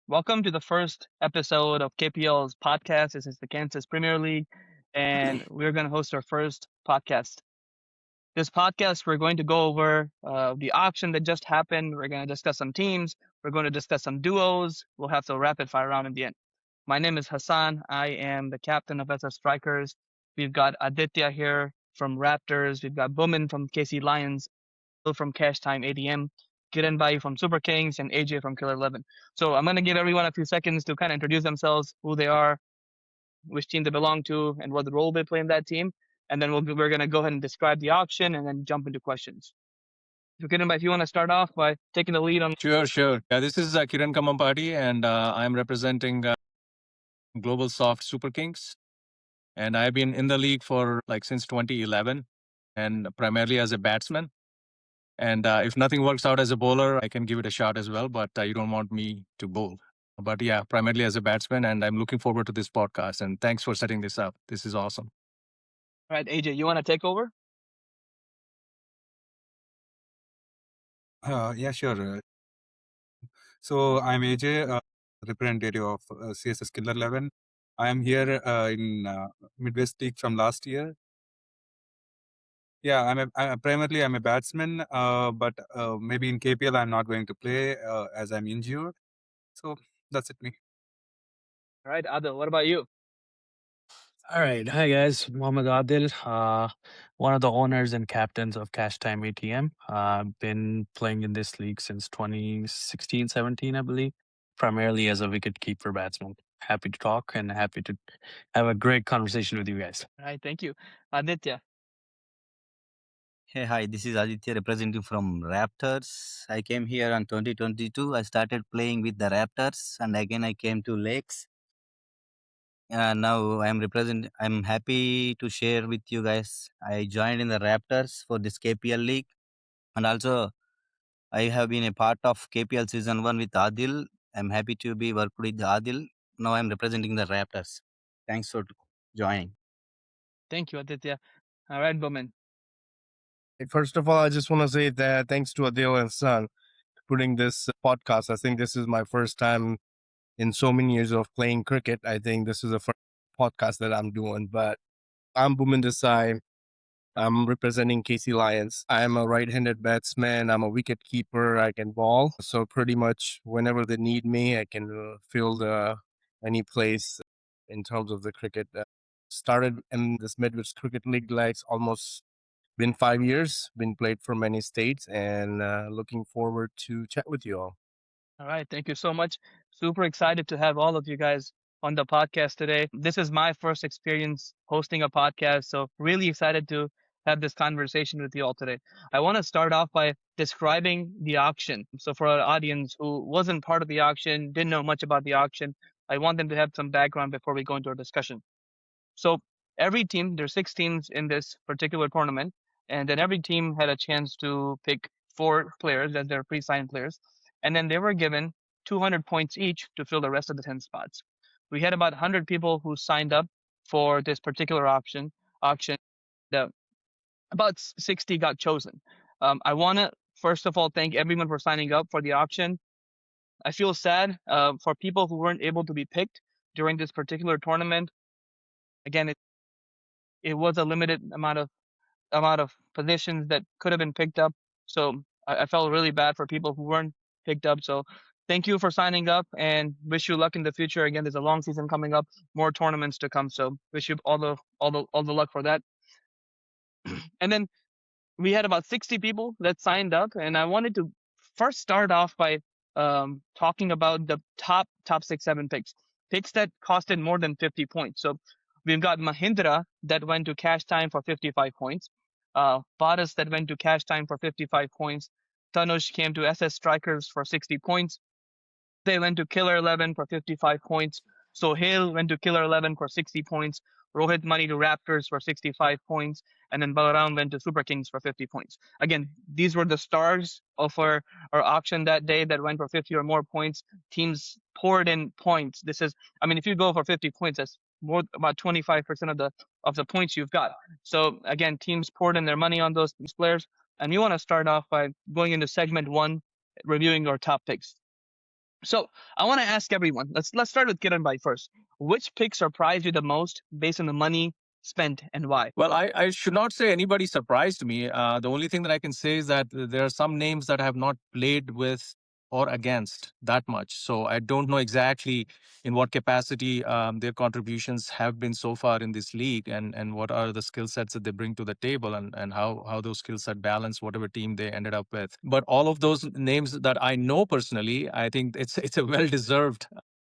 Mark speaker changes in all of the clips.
Speaker 1: Welcome to the first episode of KPL's podcast. This is the Kansas Premier League, and we're going to host our first podcast. This podcast, we're going to go over the auction that just happened. We're going to discuss some teams. We're going to discuss some duos. We'll have some rapid fire round in the end. My name is Hassan. I am the captain of SS Strikers. We've got Aditya here from Raptors. We've got Bowman from KC Lions, Phil from Cash Time ADM, Kiran Bai from Super Kings, and AJ from Killer 11. So I'm going to give everyone a few seconds to kind of introduce themselves, who they are, which team they belong to, and what the role they play in that team. And then we're going to go ahead and describe the auction and then jump into questions. So Kiran Bai, if you want to start off by taking the lead on.
Speaker 2: Sure. Yeah, this is Kiran Kamampati, and I'm representing Global Soft Super Kings. And I've been in the league for since 2011, and primarily as a batsman. And if nothing works out as a bowler, I can give it a shot as well. But you don't want me to bowl. But yeah, primarily as a batsman, and I'm looking forward to this podcast. And thanks for setting this up. This is awesome.
Speaker 1: All right, AJ, you want to take over?
Speaker 3: Yeah, sure. So I'm AJ, representative of CSS Killer 11. I am here in Midwest League from last year. Yeah, primarily I'm a batsman, but maybe in KPL I'm not going to play as I'm injured. So that's it, me.
Speaker 1: All right, Adil, what about you?
Speaker 4: All right. Hi, guys. Mohammed Adil, one of the owners and captains of Cash Time ATM. I've been playing in this league since 2016, 17, I believe, primarily as a wicket keeper batsman. Happy to talk and happy to have a great conversation with you guys.
Speaker 1: All right, thank you. Aditya.
Speaker 5: Hey, hi, this is Aditya representing from Raptors. I came here in 2022. I started playing with the Raptors and again I came to Lakes. Now I'm happy to share with you guys. I joined in the Raptors for this KPL league and also I have been a part of KPL season 1 with Adil. I'm happy to be worked with Adil. Now I'm representing the Raptors. Thanks for joining.
Speaker 1: Thank you, Aditya. All right, Bowman.
Speaker 6: First of all, I just want to say that thanks to Adil and Son for putting this podcast. I think this is my first time in so many years of playing cricket. I think this is the first podcast that I'm doing, but I'm Bowman Desai. I'm representing KC Lions. I'm a right-handed batsman. I'm a wicket keeper. I can ball. So pretty much whenever they need me, I can field any place in terms of the cricket. Started in this Midwest Cricket League like almost been 5 years, been played for many states, and looking forward to chat with you all.
Speaker 1: All right, thank you so much. Super excited to have all of you guys on the podcast today. This is my first experience hosting a podcast, so really excited to have this conversation with you all today. I want to start off by describing the auction. So for our audience who wasn't part of the auction, didn't know much about the auction, I want them to have some background before we go into our discussion. So every team, there's 6 teams in this particular tournament, and then every team had a chance to pick 4 players as their pre-signed players, and then they were given 200 points each to fill the rest of the 10 spots. We had about 100 people who signed up for this particular auction. About 60 got chosen. I want to first of all thank everyone for signing up for the auction. I feel sad for people who weren't able to be picked during this particular tournament. Again, it was a limited amount of positions that could have been picked up. So I felt really bad for people who weren't picked up. So thank you for signing up and wish you luck in the future. Again, there's a long season coming up, more tournaments to come. So wish you all the luck for that. And then we had about 60 people that signed up, and I wanted to first start off by talking about the top 6, 7 picks that costed more than 50 points. So we've got Mahindra that went to Cash Time for 55 points. Vadas that went to Cash Time for 55 points. Tanush came to SS Strikers for 60 points. They went to Killer 11 for 55 points. Sohail went to Killer 11 for 60 points. Rohit Money to Raptors for 65 points. And then Balaram went to Super Kings for 50 points. Again, these were the stars of our auction that day that went for 50 or more points. Teams poured in points. If you go for 50 points, that's about 25% of the points you've got. So again, teams poured in their money on those players. And we want to start off by going into segment 1, reviewing our top picks. So I want to ask everyone. Let's start with Kiran Bhai first. Which pick surprised you the most based on the money spent and why?
Speaker 2: Well, I should not say anybody surprised me. The only thing that I can say is that there are some names that I have not played with or against that much. So I don't know exactly in what capacity their contributions have been so far in this league, and what are the skill sets that they bring to the table, and how those skill set balance whatever team they ended up with. But all of those names that I know personally, I think it's a well deserved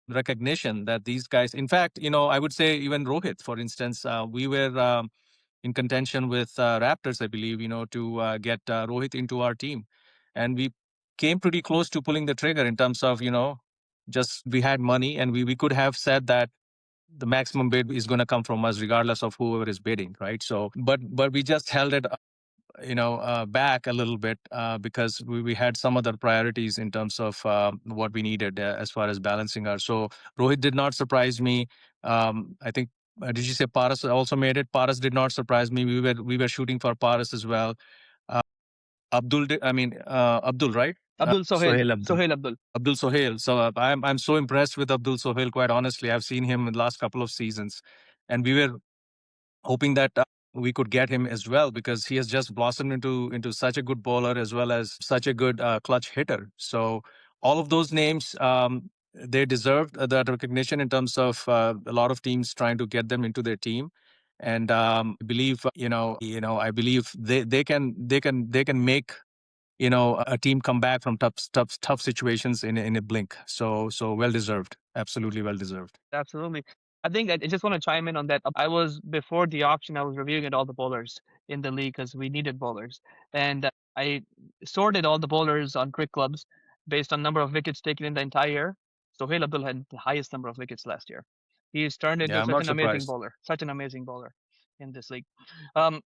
Speaker 2: recognition that these guys. In fact, I would say even Rohit, for instance, we were. In contention with Raptors, I believe, to get Rohit into our team. And we came pretty close to pulling the trigger in terms of, just we had money and we could have said that the maximum bid is going to come from us regardless of whoever is bidding, right? So, but we just held it back a little bit because we had some other priorities in terms of what we needed as far as balancing our. So Rohit did not surprise me. I think. Did you say Paras also made it? Paras did not surprise me. We were shooting for Paras as well. Uh, Abdul, right?
Speaker 1: Abdul Sohail.
Speaker 4: Sohail Abdul.
Speaker 1: Sohail Abdul.
Speaker 2: Abdul Sohail. So I'm so impressed with Abdul Sohail. Quite honestly, I've seen him in the last couple of seasons, and we were hoping that we could get him as well because he has just blossomed into such a good bowler as well as such a good clutch hitter. So all of those names, they deserved that recognition in terms of a lot of teams trying to get them into their team. And I believe I believe they can make a team come back from tough situations in a blink. So well deserved, absolutely well deserved.
Speaker 1: Absolutely. I think I just want to chime in on that. I was before the auction. I was reviewing all the bowlers in the league because we needed bowlers, and I sorted all the bowlers on Crick Clubs based on number of wickets taken in the entire year. Sohail Abdul had the highest number of wickets last year. He's turned
Speaker 2: Yeah,
Speaker 1: into
Speaker 2: I'm
Speaker 1: such
Speaker 2: not
Speaker 1: an amazing
Speaker 2: surprised.
Speaker 1: bowler, such an amazing bowler in this league.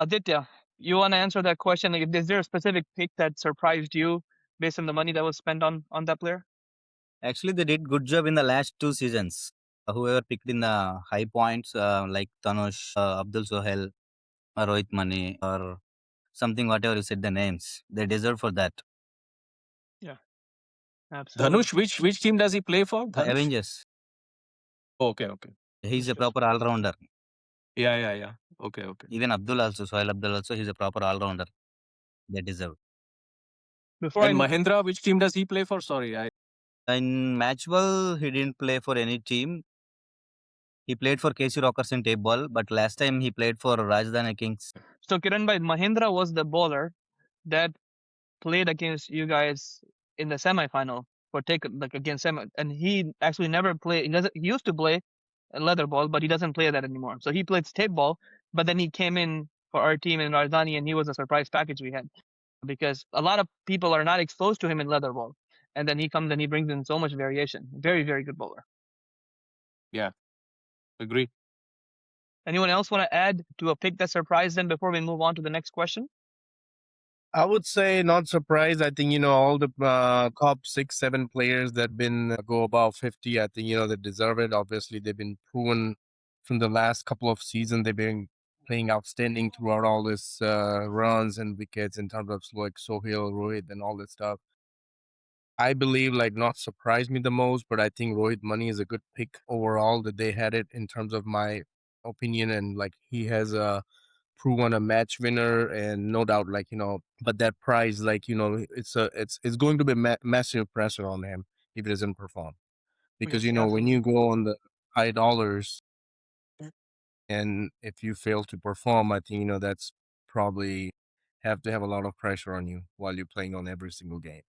Speaker 1: Aditya, you want to answer that question? Like, is there a specific pick that surprised you based on the money that was spent on that player?
Speaker 5: Actually, they did good job in the last 2 seasons. Whoever picked in the high points, like Tanush, Abdul Sohail, or Rohit Mani, or something, whatever you said the names, they deserve for that.
Speaker 1: Yeah, absolutely.
Speaker 2: Dhanush, which team does he play for? Dhanush?
Speaker 5: Avengers.
Speaker 2: Okay.
Speaker 5: He's a
Speaker 1: Understood.
Speaker 5: proper all rounder.
Speaker 2: Yeah. Okay.
Speaker 5: Even Abdul also, Sohail Abdul also, he's a proper all rounder. They deserve.
Speaker 1: Before
Speaker 2: And
Speaker 1: I
Speaker 2: Mahindra, which team does he play for? Sorry,
Speaker 5: In Matchball, he didn't play for any team. He played for KC Rockers in tape ball, but last time he played for Rajdhani Kings.
Speaker 1: So Kiran Bhai, Mahindra was the bowler that played against you guys in the semifinal for take like against semi, and he actually never played. He doesn't. He used to play a leather ball, but he doesn't play that anymore. So he plays tape ball, but then he came in for our team in Rajdhani, and he was a surprise package we had because a lot of people are not exposed to him in leather ball, and then he comes and he brings in so much variation. Very good bowler.
Speaker 2: yeah, agree.
Speaker 1: Anyone else want to add to a pick that surprised them before we move on to the next question?
Speaker 6: I would say not surprised. I think, all the top 6, 7 players that been go above 50, I think, they deserve it. Obviously, they've been proven from the last couple of seasons. They've been playing outstanding throughout all this runs and wickets in terms of like Sohail, Rohit, and all this stuff. I believe not surprised me the most, but I think Rohit Mani is a good pick overall that they had it in terms of my opinion, and he has proven a match winner, and no doubt but that prize it's going to be massive pressure on him if he doesn't perform, because
Speaker 1: Yes,
Speaker 6: when
Speaker 1: absolutely.
Speaker 6: you go on the high dollars and if you fail to perform, I think that's probably have to have a lot of pressure on you while you're playing on every single game.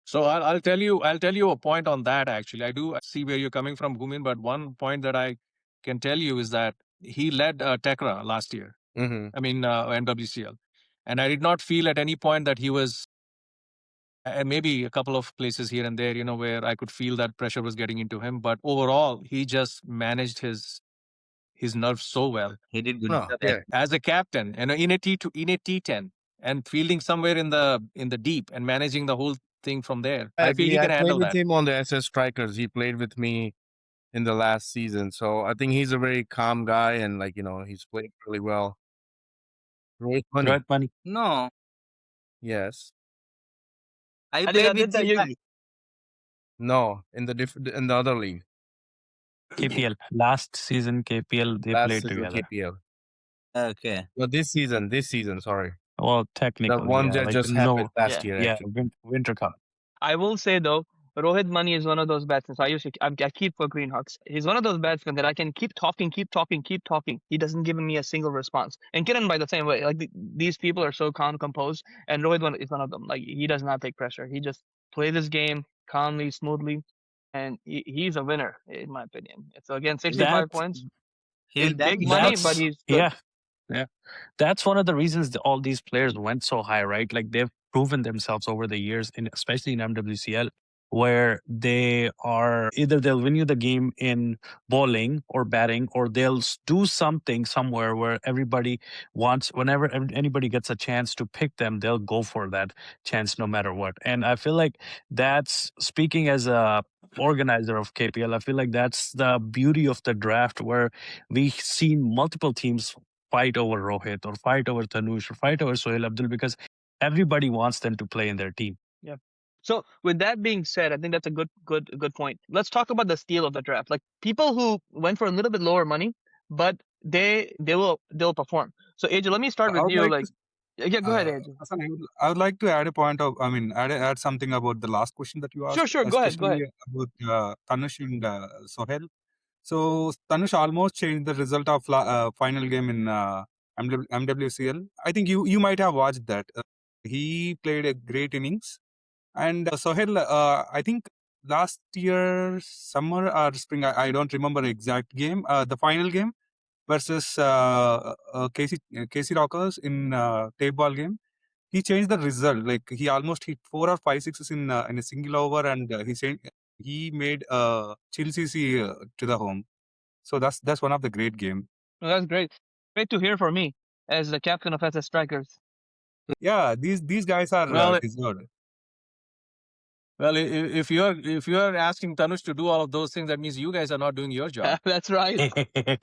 Speaker 2: So I'll tell you a point on that. Actually, I do see where you're coming from, Gumin. But one point that I can tell you is that he led Tekra last year.
Speaker 6: Mm-hmm.
Speaker 2: I mean NWCL, and I did not feel at any point that he was. And maybe a couple of places here and there, where I could feel that pressure was getting into him. But overall, he just managed his nerves so well
Speaker 5: He did good
Speaker 6: No,
Speaker 5: job.
Speaker 6: yeah.
Speaker 2: as a captain and in a T10 and fielding somewhere in the deep and managing the whole thing from there.
Speaker 6: I
Speaker 2: I feel
Speaker 6: agree.
Speaker 2: he
Speaker 6: I
Speaker 2: can
Speaker 6: played
Speaker 2: handle
Speaker 6: with
Speaker 2: that.
Speaker 6: him on the SS Strikers. He played with me in the last season, so I think he's a very calm guy, and he's playing really well. Rohit Mani,
Speaker 4: Rohit Mani.
Speaker 5: No,
Speaker 6: yes.
Speaker 5: I
Speaker 1: I think
Speaker 5: played with
Speaker 1: Aditya,
Speaker 5: Chennai.
Speaker 6: No, in the other league.
Speaker 4: KPL. Last season, KPL, they
Speaker 6: Last
Speaker 4: played
Speaker 6: season
Speaker 4: together.
Speaker 6: KPL.
Speaker 5: Okay.
Speaker 6: No, this season, sorry.
Speaker 4: Well,
Speaker 6: The
Speaker 4: technically,
Speaker 6: one
Speaker 4: yeah.
Speaker 6: that
Speaker 4: Like,
Speaker 6: just
Speaker 4: no,
Speaker 6: happened last
Speaker 1: Yeah.
Speaker 6: year,
Speaker 4: yeah,
Speaker 6: actually.
Speaker 4: Winter Cup.
Speaker 1: I will say though, Rohit Money is one of those batsmen. So I keep for Greenhawks. He's one of those batsmen that I can keep talking, keep talking, keep talking. He doesn't give me a single response. And Kiran by the same way. Like these people are so calm, composed, and is one of them. Like he does not take pressure. He just plays his game calmly, smoothly, and he's a winner in my opinion. So again,
Speaker 4: That
Speaker 1: 65 points
Speaker 5: He
Speaker 1: is
Speaker 5: will
Speaker 1: big
Speaker 5: definitely
Speaker 1: money,
Speaker 5: score.
Speaker 1: but
Speaker 4: that's
Speaker 1: he's good.
Speaker 4: yeah. Yeah. That's one of the reasons all these players went so high, right? Like they've proven themselves over the years, especially in MWCL, where they are either they'll win you the game in bowling or batting, or they'll do something somewhere where everybody wants, whenever anybody gets a chance to pick them, they'll go for that chance no matter what. And I feel like that's speaking as a organizer of KPL, I feel like that's the beauty of the draft where we've seen multiple teams fight over Rohit or fight over Tanush or fight over Sohail Abdul because everybody wants them to play in their team.
Speaker 1: Yeah. So with that being said, I think that's a good point. Let's talk about the steal of the draft. Like people who went for a little bit lower money, but they'll perform. So AJ, let me start
Speaker 3: I
Speaker 1: with
Speaker 3: would
Speaker 1: you.
Speaker 3: like
Speaker 1: Like
Speaker 3: to,
Speaker 1: yeah, go ahead, AJ.
Speaker 3: Hassan, I would like to add a point of, I mean, add something about the last question that you
Speaker 1: Sure,
Speaker 3: asked,
Speaker 1: sure. Go ahead. Go
Speaker 3: especially
Speaker 1: ahead.
Speaker 3: about Tanush and Sohail. So Tanush almost changed the result of final game in MWCL. I think you might have watched that. He played a great innings, and Sohail, I think last year summer or spring, I don't remember exact game. The final game versus KC Rockers in tape ball game. He changed the result. Like he almost hit 4 or 5 sixes in a single over, and he made Chill CC to the home. So that's one of the great game.
Speaker 1: Well, that's great. Great to hear from me as the captain of SS Strikers.
Speaker 3: Yeah, these guys are
Speaker 2: Well,
Speaker 3: deserved.
Speaker 2: if you're asking Tanush to do all of those things, that means you guys are not doing your job.
Speaker 1: That's right.
Speaker 6: I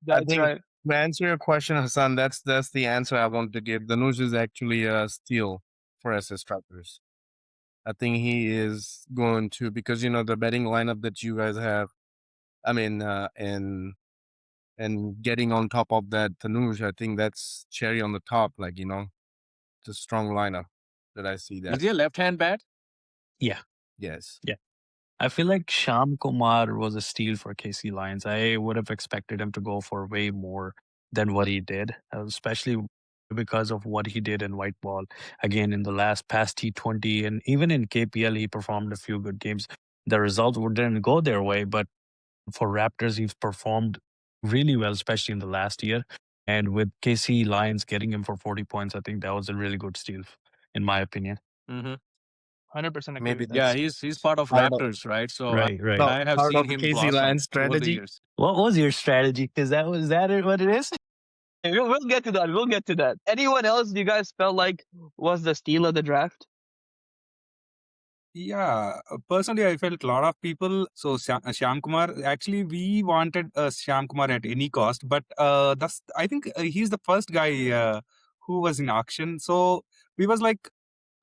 Speaker 1: That's
Speaker 6: think
Speaker 1: right.
Speaker 6: to answer your question, Hassan, that's the answer I want to give. Danush is actually a steal for SS Truckers. I think he is going to, because the betting lineup that you guys have. I mean, and getting on top of that, Tanuj, I think that's cherry on the top. Like it's a strong lineup that I see
Speaker 2: Is
Speaker 6: that.
Speaker 2: he a left-hand bat?
Speaker 4: Yeah.
Speaker 6: Yes.
Speaker 4: Yeah. I feel like Sham Kumar was a steal for KC Lions. I would have expected him to go for way more than what he did, especially because of what he did in white ball. Again, in the past T20 and even in KPL, he performed a few good games. The results didn't go their way, but for Raptors, he's performed really well, especially in the last year. And with KC Lions getting him for 40 points, I think that was a really good steal, in my opinion.
Speaker 2: Mm-hmm.
Speaker 1: 100% agree
Speaker 6: Maybe
Speaker 1: with that.
Speaker 2: Yeah,
Speaker 6: that's
Speaker 2: he's part of
Speaker 6: part of
Speaker 2: Raptors, right? So
Speaker 4: Right, right.
Speaker 6: no,
Speaker 2: I have
Speaker 6: part
Speaker 2: seen
Speaker 6: of the
Speaker 2: him
Speaker 6: KC
Speaker 2: blossom
Speaker 6: Lions
Speaker 2: over the
Speaker 6: strategy.
Speaker 2: years.
Speaker 4: What was your strategy? Is that what it is?
Speaker 1: We'll get to that. We'll get to that. Anyone else you guys felt like was the steal of the draft?
Speaker 3: Yeah, personally, I felt a lot of people. So Shyam Kumar, actually, we wanted Shyam Kumar at any cost, but that's I think he's the first guy who was in auction. So we was like,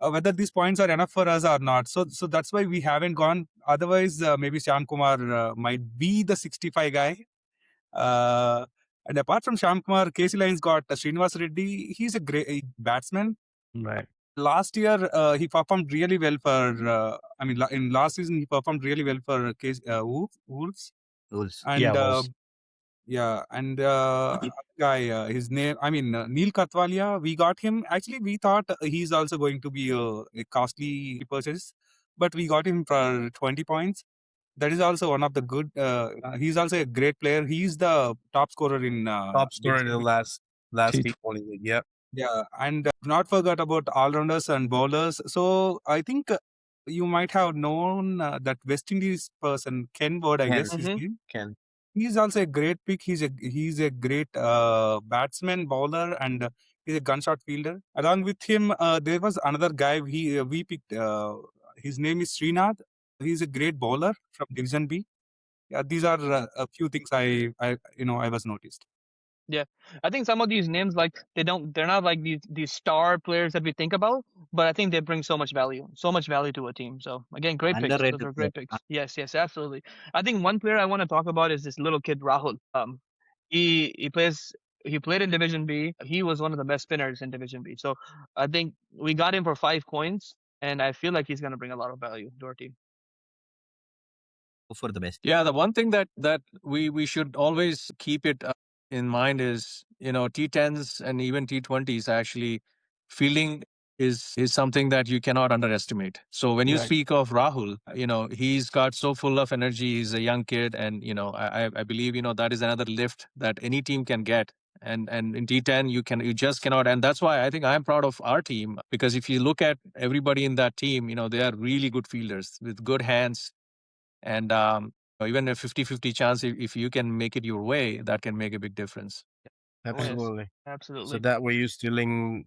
Speaker 3: whether these points are enough for us or not. So that's why we haven't gone. Otherwise, maybe Shyam Kumar might be the 65 guy. Uh, and apart from Shyam Kumar, KC Lions got Srinivas Reddy. He's a great batsman.
Speaker 4: Right.
Speaker 3: Last year, he performed really well for. In last season, he performed really well for Wolves.
Speaker 5: Rules.
Speaker 3: And
Speaker 4: Yeah, was
Speaker 3: and other guy, his name, Neil Katwalia. We got him. Actually, we thought he's also going to be a costly purchase, but we got him for 20 points. That is also one of the good. He's also a great player. He's the top scorer in
Speaker 6: top scorer in the last
Speaker 4: T-
Speaker 6: T20 league. Yep.
Speaker 3: Yeah, and not forget about all-rounders and bowlers. So I think you might have known that West Indies person, Ken Ward, I
Speaker 6: Ken.
Speaker 3: guess his
Speaker 1: Mhm.
Speaker 3: name.
Speaker 6: Ken.
Speaker 3: He's also a great pick. He's a great batsman, bowler, and he's a gunshot fielder. Along with him, there was another guy we picked. His name is Srinath. He's a great bowler from Division B. Yeah, these are a few things I was noticed.
Speaker 1: Yeah, I think some of these names like they're not like these star players that we think about, but I think they bring so much value to a team. So again, great picks. Those
Speaker 5: Underrated
Speaker 1: are
Speaker 5: player.
Speaker 1: great picks. Yes, yes, absolutely. I think one player I want to talk about is this little kid Rahul. He plays he played in Division B. He was one of the best spinners in Division B. So I think we got him for 5 coins, and I feel like he's gonna bring a lot of value to our team.
Speaker 5: Hope for the best.
Speaker 2: Yeah, the one thing that we should always keep it in mind is, T10s and even T20s actually fielding is something that you cannot underestimate. So when you
Speaker 1: Right.
Speaker 2: speak of Rahul, he's got so full of energy. He's a young kid, and I believe that is another lift that any team can get. And in T10 you just cannot, and that's why I think I'm proud of our team, because if you look at everybody in that team, they are really good fielders with good hands. And even a 50-50 chance, if you can make it your way, that can make a big difference.
Speaker 1: Oh yes,
Speaker 6: Absolutely. So
Speaker 1: absolutely.
Speaker 6: that way you're stealing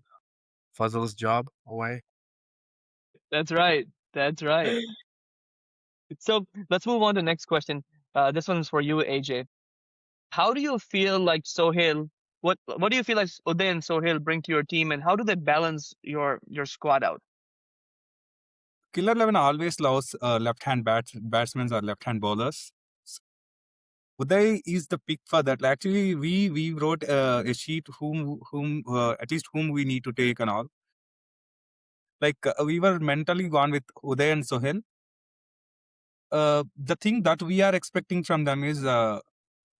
Speaker 6: Fuzzle's job away.
Speaker 1: That's right. That's right. So let's move on to the next question. This one's for you, AJ. How do you feel like Sohail? What do you feel like Uday and Sohail bring to your team, and how do they balance your squad out?
Speaker 3: Killer 11 always loves left-hand batsmen or left-hand bowlers. Uday is the pick for that. Actually, we wrote a sheet whom at least whom we need to take and all. Like we were mentally gone with Uday and Sohail. The thing that we are expecting from them is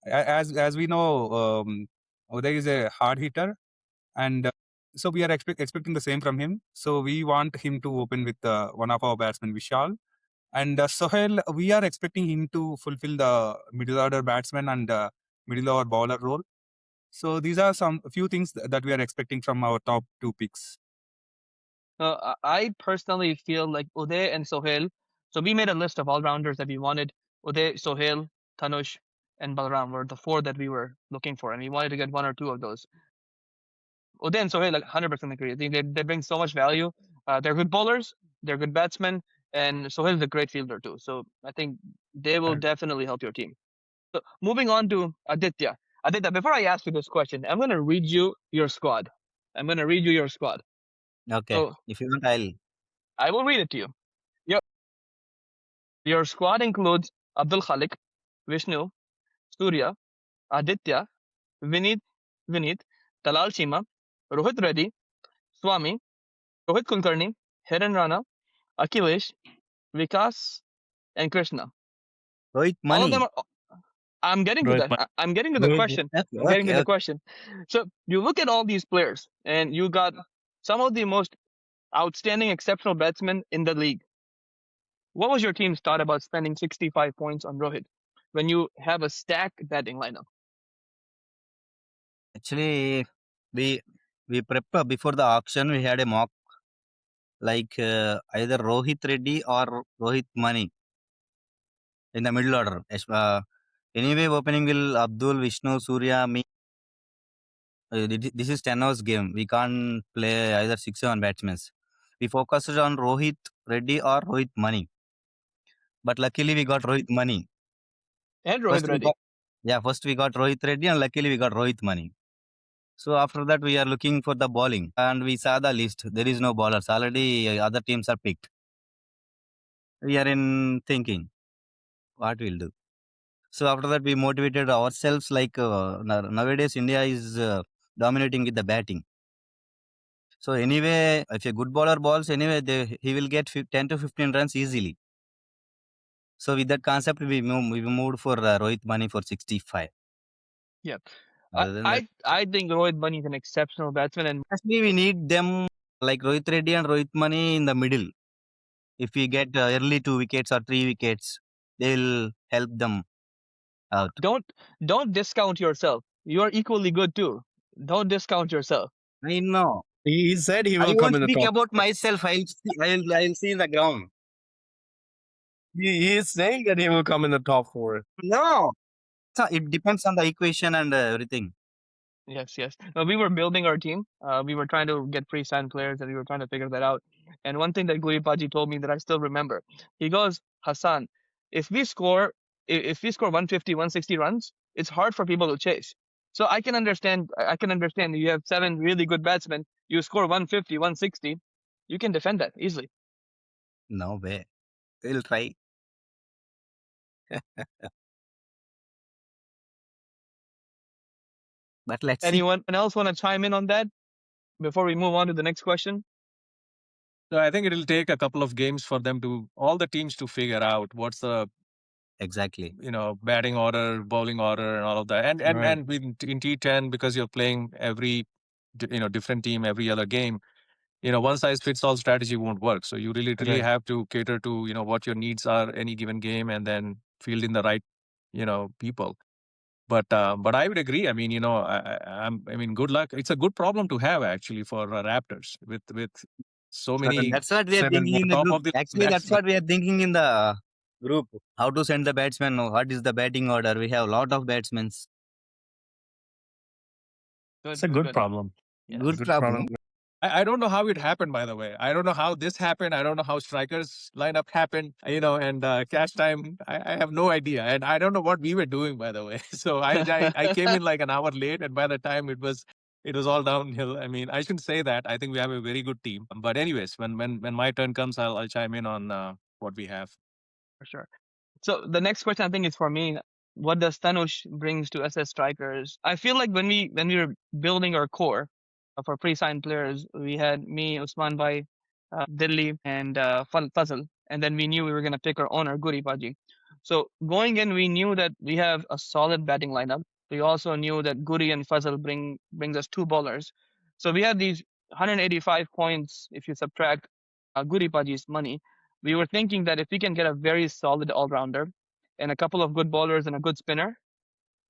Speaker 3: as we know, Uday is a hard hitter, and so we are expecting the same from him. So we want him to open with one of our batsmen, Vishal. And Sohail, we are expecting him to fulfill the middle order batsman and middle order bowler role. So these are a few things that we are expecting from our top two picks.
Speaker 1: I personally feel like Uday and Sohail. So we made a list of all rounders that we wanted. Uday, Sohail, Tanush, and Balram were the four that we were looking for, and we wanted to get one or two of those. Uday and Sohail, like 100% agree. I think they bring so much value. They're good bowlers, they're good batsmen, and Sohail is a great fielder too. So I think they will definitely help your team. So moving on to Aditya. Aditya, before I ask you this question, I'm going to read you your squad. I'm going to read you your squad.
Speaker 5: Okay.
Speaker 1: So
Speaker 5: If you want, I'll.
Speaker 1: I will read it to you. Your squad includes Abdul Khalik, Vishnu, Surya, Aditya, Vinit, Vinit, Talal Chima, Rohit Reddy, Swami, Rohit Kulkarni, Hiran Rana, Akhilesh, Vikas, and Krishna.
Speaker 5: Rohit
Speaker 1: All of them
Speaker 5: Money.
Speaker 1: are. I'm getting to
Speaker 6: Rohit
Speaker 1: that.
Speaker 6: Mani.
Speaker 1: I'm getting to the question.
Speaker 5: Okay,
Speaker 1: I'm getting to the
Speaker 5: okay.
Speaker 1: question. So you look at all these players, and you got some of the most outstanding, exceptional batsmen in the league. What was your team's thought about spending 65 points on Rohit when you have a stacked batting lineup?
Speaker 5: Actually, we prepped before the auction. We had a mock like either Rohit Reddy or Rohit Money in the middle order. Anyway, opening will Abdul, Vishnu, Surya, me. This is 10 hours game. We can't play either 6 or 7 batsmen. We focused on Rohit Reddy or Rohit Money. But luckily we got Rohit Money.
Speaker 1: And
Speaker 5: First
Speaker 1: Rohit
Speaker 5: we
Speaker 1: Reddy.
Speaker 5: got, first we got Rohit Reddy and luckily we got Rohit Money. So after that we are looking for the bowling and we saw the list. There is no bowlers. Already other teams are picked. We are in thinking what we'll do. So after that we motivated ourselves like nowadays India is dominating with the batting. So anyway, if a good bowler bowls, anyway he will get 10 to 15 runs easily. So with that concept, we moved for Rohit Mani for 65.
Speaker 1: Yeah.
Speaker 5: Other than that,
Speaker 1: I think Rohit Bunny is an exceptional batsman, and
Speaker 5: actually we need them like Rohit Reddy and Rohit Mani in the middle. If we get early 2 wickets or 3 wickets, they'll help them out.
Speaker 1: don't discount yourself. You are equally good too. Don't discount yourself.
Speaker 5: I know.
Speaker 6: He said he
Speaker 5: I
Speaker 6: will come
Speaker 5: won't
Speaker 6: in the
Speaker 5: speak
Speaker 6: top.
Speaker 5: about myself. I'll see in the ground.
Speaker 6: He is saying that he will come in the top four.
Speaker 5: No. So it depends on the equation and everything.
Speaker 1: Yes, yes. We were building our team. We were trying to get pre-signed players, and we were trying to figure that out. And one thing that Guri Paji told me that I still remember, he goes, Hassan, if we score, if we score 150, 160 runs, it's hard for people to chase. So I can understand. I can understand. You have 7 really good batsmen. You score 150, 160. You can defend that easily.
Speaker 5: No way. We'll try. But let's see.
Speaker 1: Anyone else want to chime in on that before we move on to the next question?
Speaker 2: So I think it'll take a couple of games for all the teams to figure out what's the
Speaker 5: Exactly.
Speaker 2: batting order, bowling order, and all of that. And
Speaker 4: Right.
Speaker 2: in T10, because you're playing every different team every other game, one size fits all strategy won't work. So you really
Speaker 4: Right.
Speaker 2: have to cater to what your needs are any given game, and then field in the right people. But I would agree. I mean, I mean, good luck. It's a good problem to have actually for Raptors with so many
Speaker 5: That's what we are
Speaker 6: Seven
Speaker 5: thinking in the
Speaker 2: top
Speaker 5: group.
Speaker 2: of the
Speaker 5: Actually, that's
Speaker 2: batsmen.
Speaker 5: what we are thinking in the group. How to send the batsman? What is the batting order? We have a lot of batsmen.
Speaker 4: It's
Speaker 1: Good,
Speaker 4: a
Speaker 1: good,
Speaker 4: good
Speaker 1: good.
Speaker 4: problem.
Speaker 1: Yes.
Speaker 5: Good
Speaker 6: Good
Speaker 5: problem.
Speaker 6: problem.
Speaker 2: I don't know how it happened, by the way. I don't know how this happened. I don't know how strikers lineup happened, and cash time. I have no idea. And I don't know what we were doing, by the way. So I came in like an hour late, and by the time it was all downhill. I mean, I shouldn't say that. I think we have a very good team. But anyways, when my turn comes, I'll chime in on what we have.
Speaker 1: For sure. So the next question I think is for me. What does Tanush brings to SS Strikers? I feel like when we were building our core of our pre-signed players, we had me, Usman Bhai, Delhi, and Fazal, and then we knew we were gonna pick our owner, Guri Paji. So going in, we knew that we have a solid batting lineup. We also knew that Guri and Fazal brings us 2 bowlers. So we had these 185 points if you subtract Guri Paji's money. We were thinking that if we can get a very solid all rounder and a couple of good bowlers and a good spinner,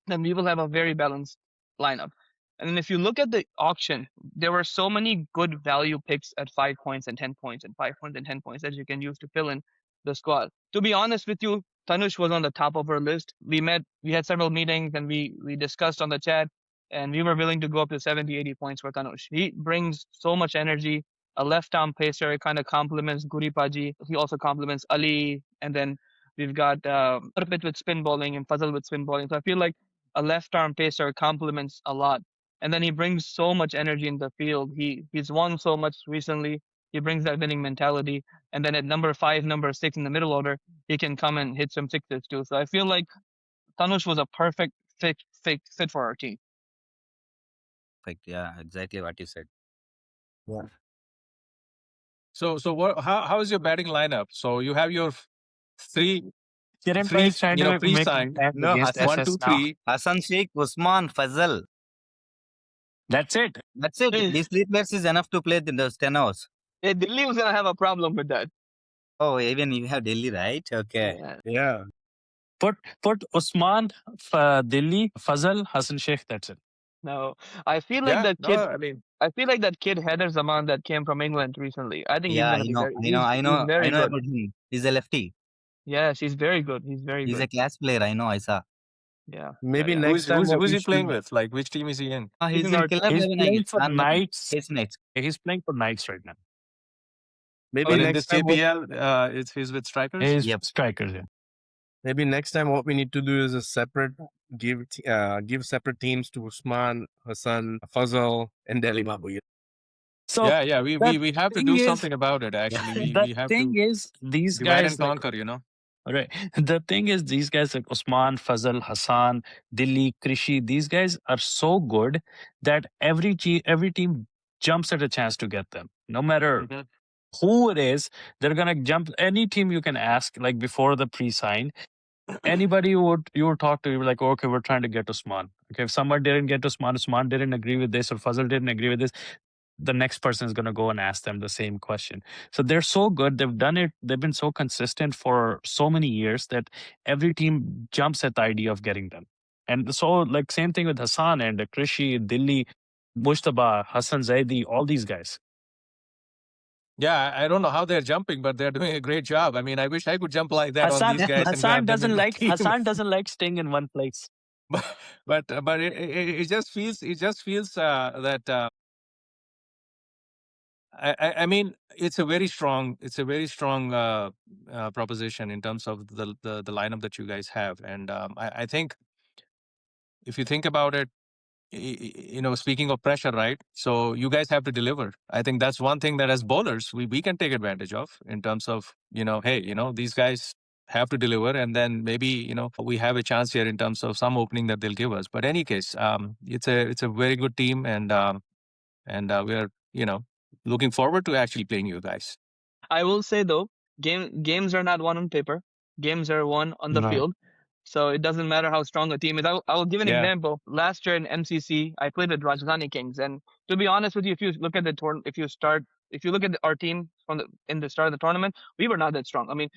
Speaker 1: then we will have a very balanced lineup. And then if you look at the auction, there were so many good value picks at 5 points and 10 points and 5 points and 10 points that you can use to fill in the squad. To be honest with you, Tanush was on the top of our list. We had several meetings and we discussed on the chat and we were willing to go up to 70, 80 points for Tanush. He brings so much energy. A left arm pacer kind of complements Guri Paji. He also complements Ali. And then we've got Arpit with spin bowling and Fazal with spin bowling. So I feel like a left arm pacer complements a lot. And then he brings so much energy in the field. He's won so much recently. He brings that winning mentality. And then at number 5, number 6 in the middle order, he can come and hit some sixes too. So I feel like Tanush was a perfect fit for our team.
Speaker 5: Perfect. Yeah, exactly what you said.
Speaker 2: So how is your batting lineup? So you have your three
Speaker 4: Kiran Pai is trying to make an
Speaker 2: pre-signed
Speaker 4: attack
Speaker 5: No,
Speaker 4: against
Speaker 2: one,
Speaker 4: SS
Speaker 2: two,
Speaker 4: now.
Speaker 2: three.
Speaker 5: Hassan Sheikh, Usman, Fazal.
Speaker 4: That's it.
Speaker 5: That's it.
Speaker 1: Hey,
Speaker 5: These 3 players is enough to play in those 10 hours.
Speaker 1: Delhi was gonna have a problem with that.
Speaker 5: Oh, even you have Delhi, right? Okay.
Speaker 1: Yeah.
Speaker 6: Yeah.
Speaker 4: Put Usman, Delhi, Fazal, Hassan Sheikh. That's it.
Speaker 1: No, I feel like
Speaker 2: Yeah,
Speaker 1: that
Speaker 2: no,
Speaker 1: kid.
Speaker 2: I mean,
Speaker 1: I feel like that kid Heather Zaman that came from England recently. I think he's
Speaker 5: Yeah,
Speaker 1: gonna
Speaker 5: I
Speaker 1: be
Speaker 5: know,
Speaker 1: very.
Speaker 5: I know, I
Speaker 1: He's
Speaker 5: know, I
Speaker 1: very
Speaker 5: know
Speaker 1: good.
Speaker 5: about him. He's a lefty.
Speaker 1: Yes, he's very good. He's very
Speaker 5: He's
Speaker 1: good.
Speaker 5: a class player. I know, I saw.
Speaker 1: Yeah, yeah,
Speaker 6: Maybe
Speaker 1: yeah.
Speaker 6: next time
Speaker 2: who's
Speaker 6: what
Speaker 2: who's
Speaker 6: we
Speaker 2: he playing
Speaker 6: should
Speaker 2: with? Like, which team is he in?
Speaker 1: He's
Speaker 5: He's
Speaker 1: in
Speaker 5: in
Speaker 1: our.
Speaker 5: Killer
Speaker 4: He's
Speaker 5: 11, I
Speaker 4: playing
Speaker 5: guess.
Speaker 4: for
Speaker 5: No,
Speaker 4: Knights.
Speaker 5: Ace Knights.
Speaker 4: He's playing for Knights right now.
Speaker 6: maybe
Speaker 2: But in
Speaker 6: next
Speaker 2: this
Speaker 6: time what
Speaker 2: KPL, he's with strikers.
Speaker 4: He's
Speaker 5: Yep.
Speaker 4: strikers. Yeah.
Speaker 6: maybe next time what we need to do is a separate give separate teams to Usman, Hassan, Fazal, and Delhi Babu.
Speaker 4: So
Speaker 2: Yeah. We,
Speaker 4: the
Speaker 2: we we have to
Speaker 4: thing
Speaker 2: do
Speaker 4: is,
Speaker 2: something about it. Actually, we
Speaker 4: the
Speaker 2: we have
Speaker 4: thing
Speaker 2: to
Speaker 4: is, these
Speaker 2: divide
Speaker 4: guys
Speaker 2: and
Speaker 4: like
Speaker 2: conquer.
Speaker 4: right. The thing is, these guys like Usman, Fazal, Hassan, Dilli, Krishi, these guys are so good that every team jumps at a chance to get them. No matter
Speaker 1: Mhm.
Speaker 4: who it is, they're gonna jump. Any team you can ask, like before the pre-sign, anybody you would talk to, you were like, okay, we're trying to get Usman. Okay, if someone didn't get Usman, Usman didn't agree with this, or Fazal didn't agree with this, the next person is going to go and ask them the same question. So they're so good. They've done it. They've been so consistent for so many years that every team jumps at the idea of getting them. And so, like, same thing with Hassan and Krishi, Dilli, Mushtaba, Hassan Zaidi, all these guys.
Speaker 2: Yeah, I don't know how they're jumping, but they're doing a great job. I mean, I wish I could jump like that on
Speaker 4: Hassan
Speaker 2: these guys and
Speaker 4: Hassan
Speaker 2: grab them in
Speaker 4: doesn't
Speaker 2: the
Speaker 4: like
Speaker 2: team.
Speaker 4: Hassan doesn't like staying in one place.
Speaker 2: But it just feels that I mean it's a very strong proposition in terms of the lineup that you guys have, and I think if you think about it, speaking of pressure, right? So you guys have to deliver. I think that's one thing that as bowlers we can take advantage of in terms of, hey, these guys have to deliver, and then maybe, we have a chance here in terms of some opening that they'll give us. But any case, it's a very good team, and we are, looking forward to actually playing you guys.
Speaker 1: I will say though, games are not won on paper. Games are won on the
Speaker 2: No.
Speaker 1: field. So it doesn't matter how strong a team is. I will give an
Speaker 2: Yeah.
Speaker 1: example. Last year in MCC, I played with Rajdhani Kings, and to be honest with you, if you look at the if you look at our team in the start of the tournament, we were not that strong. I mean,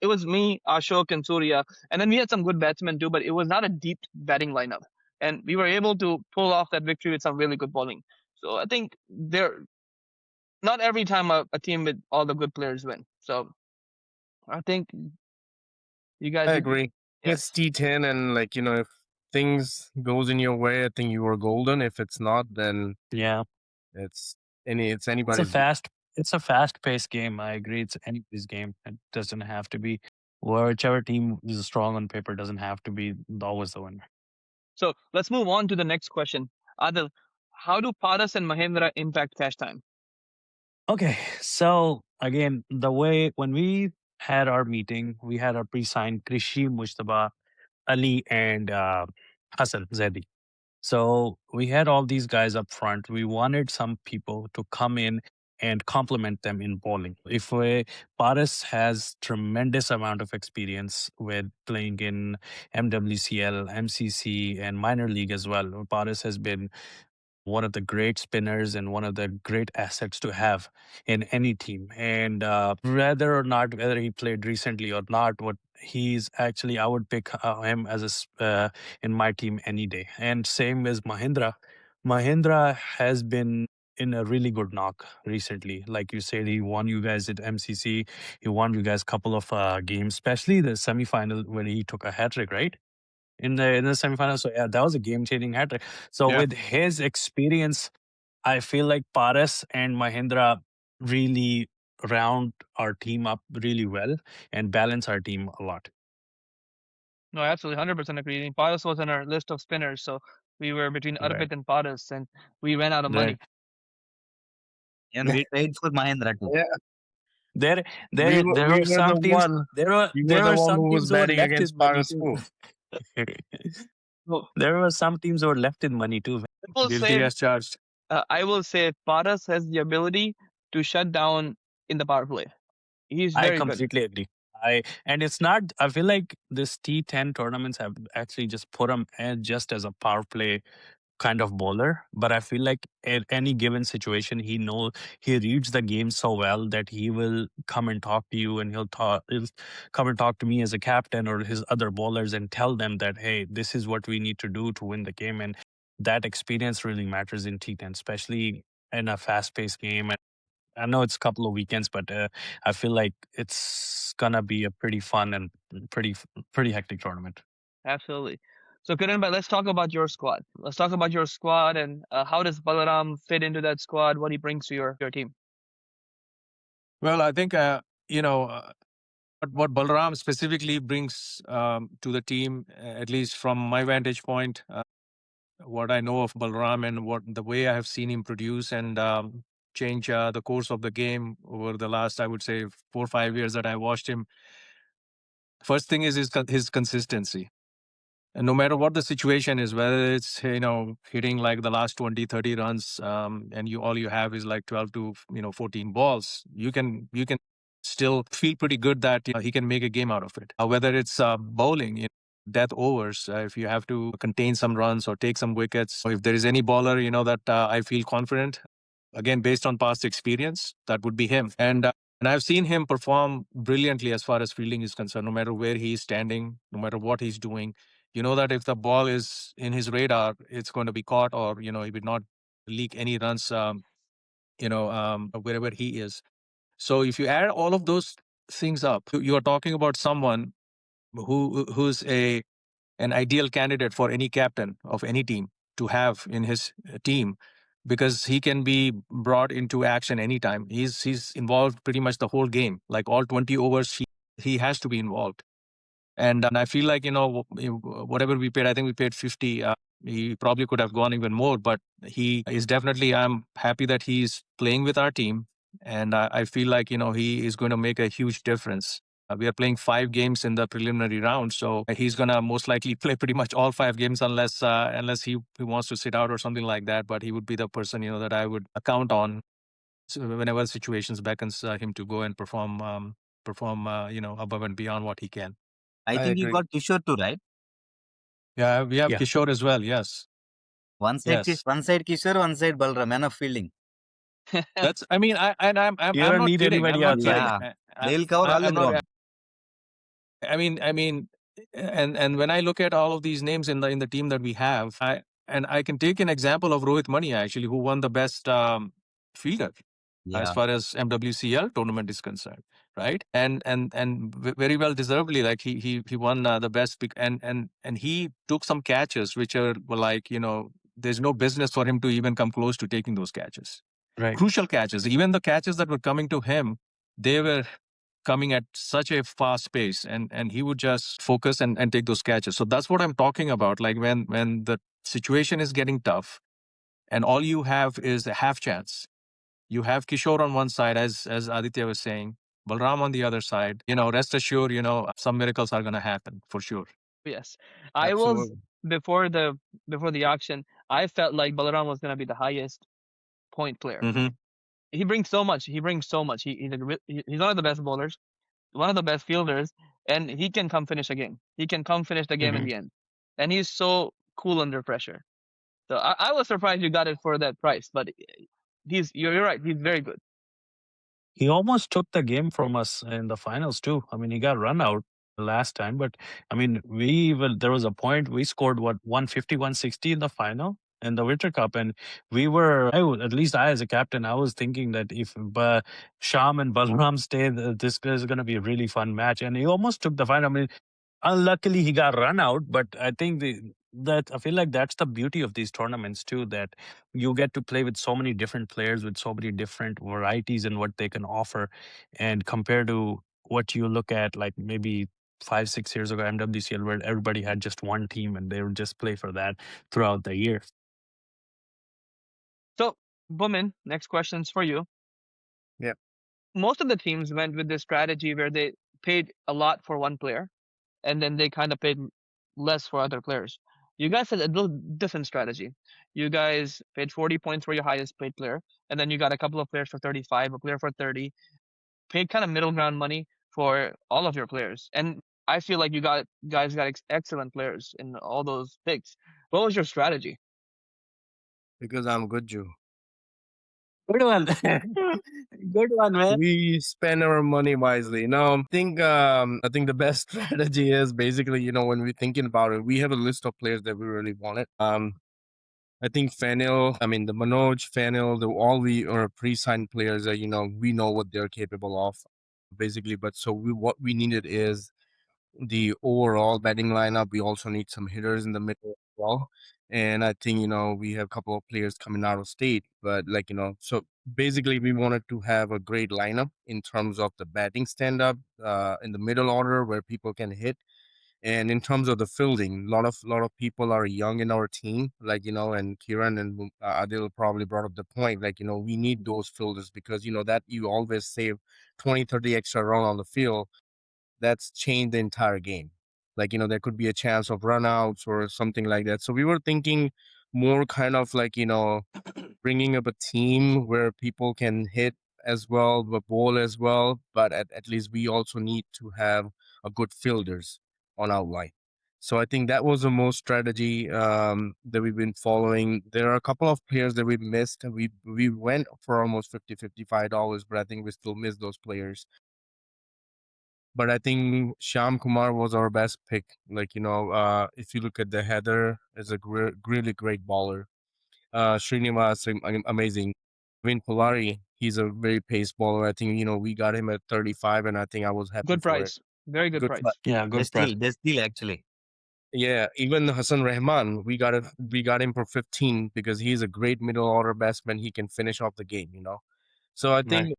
Speaker 1: it was me, Ashok, and Surya, and then we had some good batsmen too, but it was not a deep batting lineup, and we were able to pull off that victory with some really good bowling. So I think not every time a team with all the good players win. So I think you guys.
Speaker 6: I agree.
Speaker 1: Yeah.
Speaker 6: It's T10, and if things goes in your way, I think you are golden. If it's not, then
Speaker 4: Yeah,
Speaker 6: it's
Speaker 4: it's a
Speaker 6: anybody's.
Speaker 4: fast paced game. I agree. It's anybody's game. It doesn't have to be whichever team is strong on paper doesn't have to be always the winner.
Speaker 1: So let's move on to the next question. Adil, how do Paras and Mahendra impact cash time?
Speaker 4: Okay, so again, the way when we had our meeting, we had our pre-signed Krishi, Mujtaba, Ali, and Hassan Zaidi. So we had all these guys up front. We wanted some people to come in and complement them in bowling. If Paras has tremendous amount of experience with playing in MWCL, MCC, and minor league as well. Paras has been one of the great spinners and one of the great assets to have in any team. And whether he played recently or not, what he's actually, I would pick him as in my team any day. And same as Mahindra. Mahindra has been in a really good knock recently. Like you said, he won you guys at MCC. He won you guys a couple of games, especially the semifinal when he took a hat trick, right? In the semifinals. So yeah, that was a game-changing hat trick. So
Speaker 2: Yeah.
Speaker 4: with his experience, I feel like Paras and Mahindra really round our team up really well and balance our team a lot.
Speaker 1: No, absolutely, 100% agree. Paras was on our list of spinners, so we were between
Speaker 4: Right.
Speaker 1: Arpit and Paras, and we ran out of money.
Speaker 5: And we trade for Mahindra too.
Speaker 6: Yeah,
Speaker 4: There,
Speaker 6: we
Speaker 4: there,
Speaker 6: were,
Speaker 4: there
Speaker 6: we
Speaker 4: were
Speaker 6: were
Speaker 4: some
Speaker 6: the
Speaker 4: teams.
Speaker 6: one.
Speaker 4: There were
Speaker 6: You were
Speaker 4: there
Speaker 6: the
Speaker 4: were
Speaker 6: one
Speaker 4: some
Speaker 6: who was
Speaker 4: teams who were
Speaker 6: betting
Speaker 4: left
Speaker 6: against
Speaker 4: with money
Speaker 6: Paras
Speaker 4: too.
Speaker 6: too.
Speaker 1: So
Speaker 4: There were some teams who were left in money too.
Speaker 1: I will
Speaker 2: Guilty
Speaker 1: say,
Speaker 2: as charged.
Speaker 1: Paras has the ability to shut down in the power play. He's
Speaker 4: I
Speaker 1: very good.
Speaker 4: completely agree. And it's not. I feel like this T10 tournaments have actually just put him just as a power play kind of bowler, but I feel like at any given situation, he reads the game so well that he will come and talk to you, and he'll come and talk to me as a captain or his other bowlers and tell them that, hey, this is what we need to do to win the game, and that experience really matters in T10, especially in a fast-paced game. And I know it's a couple of weekends, but I feel like it's gonna be a pretty fun and pretty hectic tournament.
Speaker 1: Absolutely. So Kiran, but let's talk about your squad. Let's talk about your squad and how does Balaram fit into that squad? What he brings to your team.
Speaker 2: Well, I think what Balram specifically brings to the team, at least from my vantage point, what I know of Balram and what the way I have seen him produce and change the course of the game over the last, I would say, 4 or 5 years that I watched him. First thing is his consistency. And no matter what the situation is, whether it's hitting like the last 20, 30 runs, and all you have is like 12 to 14 balls, you can still feel pretty good that he can make a game out of it. Whether it's bowling, death overs, if you have to contain some runs or take some wickets, or if there is any bowler that I feel confident, again based on past experience, that would be him. And I've seen him perform brilliantly as far as fielding is concerned. No matter where he's standing, no matter what he's doing, you know that if the ball is in his radar, it's going to be caught, or he would not leak any runs wherever he is. So if you add all of those things up, you are talking about someone who's an ideal candidate for any captain of any team to have in his team, because he can be brought into action anytime. He's involved pretty much the whole game, like all 20 overs he has to be involved. And I feel like whatever we paid, I think we paid 50 He probably could have gone even more, but he is definitely, I'm happy that he's playing with our team. And I feel like, he is going to make a huge difference. We are playing 5 games in the preliminary round, so he's gonna most likely play pretty much all 5 games, unless he wants to sit out or something like that. But he would be the person that I would count on whenever situations beckons him to go and perform above and beyond what he can.
Speaker 5: I
Speaker 6: I
Speaker 5: think you
Speaker 6: agree.
Speaker 5: got Kishore too, right?
Speaker 2: Yeah, we have
Speaker 4: Yeah.
Speaker 2: Kishore as well. Yes,
Speaker 5: One side,
Speaker 2: yes.
Speaker 5: one side Kishore, one side Balram. Man of fielding.
Speaker 2: That's. I mean,
Speaker 4: You
Speaker 2: I'm
Speaker 4: don't
Speaker 2: not
Speaker 4: need
Speaker 2: kidding. I'm
Speaker 4: anybody
Speaker 2: not
Speaker 4: outside.
Speaker 2: kidding.
Speaker 5: Yeah, they'll cover all the
Speaker 2: I'm not.
Speaker 5: ground.
Speaker 2: I mean, and when I look at all of these names in the team that we have, I can take an example of Rohit Mani actually, who won the best fielder as
Speaker 5: Yeah,
Speaker 2: far as MWCL tournament is concerned, right? And very well deservedly, like he won the best and he took some catches which were like there's no business for him to even come close to taking those catches.
Speaker 4: Right.
Speaker 2: Crucial catches, even the catches that were coming to him, they were coming at such a fast pace, and he would just focus and take those catches. So that's what I'm talking about. Like when the situation is getting tough and all you have is a half chance, you have Kishore on one side, as Aditya was saying, Balram on the other side. Rest assured, some miracles are going to happen for sure.
Speaker 1: Yes, I was
Speaker 6: Absolutely.
Speaker 1: before the auction. I felt like Balaram was gonna be the highest point player.
Speaker 2: Hmm.
Speaker 1: He brings so much. He brings so much. He's one of the best bowlers, one of the best fielders, and he can come finish a game. He can come finish the game in
Speaker 4: Mhm.
Speaker 1: the end, and he's so cool under pressure. So I was surprised you got it for that price, but you're right. He's very good.
Speaker 4: He almost took the game from us in the finals too. I mean, he got run out last time, but I mean, there was a point we scored what 150, 160 in the final in the Winter Cup, and at least I as a captain, I was thinking that if Sham and Balram stay, this is going to be a really fun match, and he almost took the final. I mean, unluckily he got run out, but I think that I feel like that's the beauty of these tournaments too, that you get to play with so many different players with so many different varieties and what they can offer, and compared to what you look at like maybe 5 6 years ago MWCL, where everybody had just one team and they would just play for that throughout the year.
Speaker 1: So, Bowman, next question's for you.
Speaker 6: Yeah.
Speaker 1: Most of the teams went with this strategy where they paid a lot for one player, and then they kind of paid less for other players. You guys had a little different strategy. You guys paid 40 points for your highest paid player, and then you got a couple of players for 35, a player for 30, paid kind of middle ground money for all of your players. And I feel like you guys got excellent players in all those picks. What was your strategy?
Speaker 6: Because I'm good, Jew.
Speaker 4: Good one. Good one, man.
Speaker 6: We spend our money wisely. No, I think the best strategy is basically, when we're thinking about it, we have a list of players that we really wanted. I think Fanil, I mean the Manoj, Fanil, all we are pre-signed players that we know what they're capable of, basically. But so what we needed is the overall batting lineup. We also need some hitters in the middle as well. And I think, we have a couple of players coming out of state, but so basically we wanted to have a great lineup in terms of the batting stand up in the middle order where people can hit. And in terms of the fielding, lot of people are young in our team, and Kiran and Adil probably brought up the point, we need those fielders because that you always save 20-30 extra run on the field. That's changed the entire game. There could be a chance of runouts or something like that. So we were thinking more kind of bringing up a team where people can hit as well, but bowl as well. But at least we also need to have a good fielders on our line. So I think that was the most strategy that we've been following. There are a couple of players that we missed. We went for almost $50-$55, but I think we still missed those players. But I think Sham Kumar was our best pick. If you look at the header, is a really great bowler. Srinivas, amazing. Vin Polari, he's a very pace bowler. I think, we got him at 35, and I think I was happy
Speaker 1: Good
Speaker 6: for it.
Speaker 1: price. Very good
Speaker 6: Good
Speaker 1: price.
Speaker 6: price.
Speaker 4: Yeah, good price.
Speaker 5: They steal actually.
Speaker 6: Yeah, even Hassan Rahman, we got him for 15 because he's a great middle order batsman. He can finish off the game. So I think
Speaker 4: Right.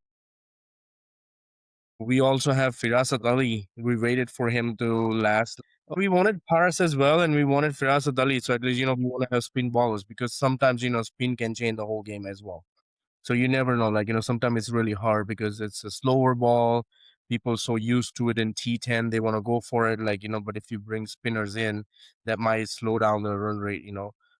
Speaker 6: we also have Firasat Ali. We waited for him to last. We wanted Paras as well, and we wanted Firas Adali. So at least, we want to have spin ballers because sometimes, spin can change the whole game as well. So you never know. Like, sometimes it's really hard because it's a slower ball. People are so used to it in T10, they want to go for it. Like, but if you bring spinners in, that might slow down the run rate,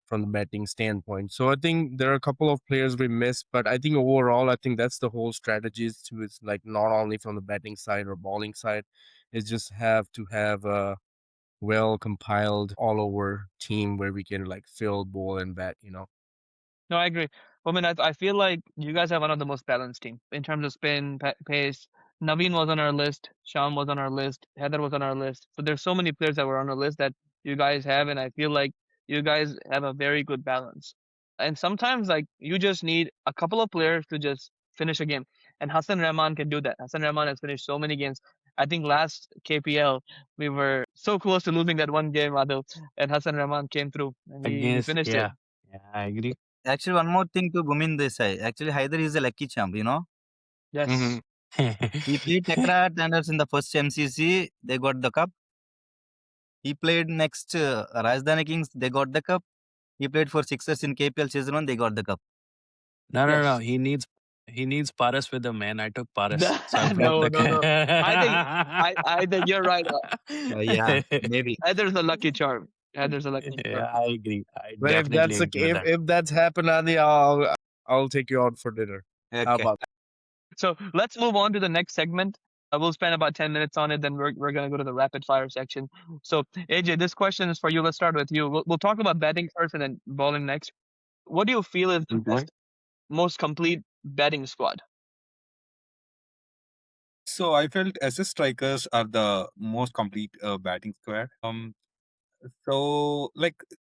Speaker 6: from the batting standpoint. So I think there are a couple of players we missed, but I think overall, I think that's the whole strategy is to, it's like not only from the batting side or bowling side, it's just have to have a well compiled all over team where we can like field, bowl, and bat.
Speaker 1: No, I agree. Well, I mean, I feel like you guys have one of the most balanced team in terms of spin, pace. Naveen was on our list. Sham was on our list. Heather was on our list. So there's so many players that were on our list that you guys have, and I feel like you guys have a very good balance. And sometimes, like, you just need a couple of players to just finish a game. And Hassan Rahman can do that. Hassan Rahman has finished so many games. I think last KPL, we were so close to losing that one game, Adil, and Hassan Rahman came through and he
Speaker 4: Against,
Speaker 1: finished it.
Speaker 4: yeah, I agree.
Speaker 5: Actually, one more thing to Gumin Desai. Actually, Haider is a lucky champ.
Speaker 1: Yes.
Speaker 6: Mhm.
Speaker 5: He played Tekra Tenders in the first MCC. They got the cup. He played next Rajdhani Kings. They got the cup. He played for Sixers in KPL season 1. They got the cup.
Speaker 4: No.
Speaker 1: Yes.
Speaker 4: He needs Paras with him, man. I took Paras, so I brought
Speaker 1: No,
Speaker 4: the.
Speaker 1: no, no. I think you're right.
Speaker 5: Yeah, maybe.
Speaker 1: There's a lucky charm. There's a lucky
Speaker 4: Yeah,
Speaker 1: charm.
Speaker 4: I agree. I
Speaker 6: But if
Speaker 4: definitely
Speaker 6: that's
Speaker 4: agree with that.
Speaker 6: if that's happened, Adi, I'll take you out for dinner. How
Speaker 5: Okay.
Speaker 6: about
Speaker 1: So let's move on to the next segment. We'll spend about 10 minutes on it, then we're gonna go to the rapid fire section. So AJ, this question is for you. Let's start with you. We'll talk about batting first and then bowling next. What do you feel is the best, most complete batting squad?
Speaker 3: So I felt SS strikers are the most complete batting squad. So like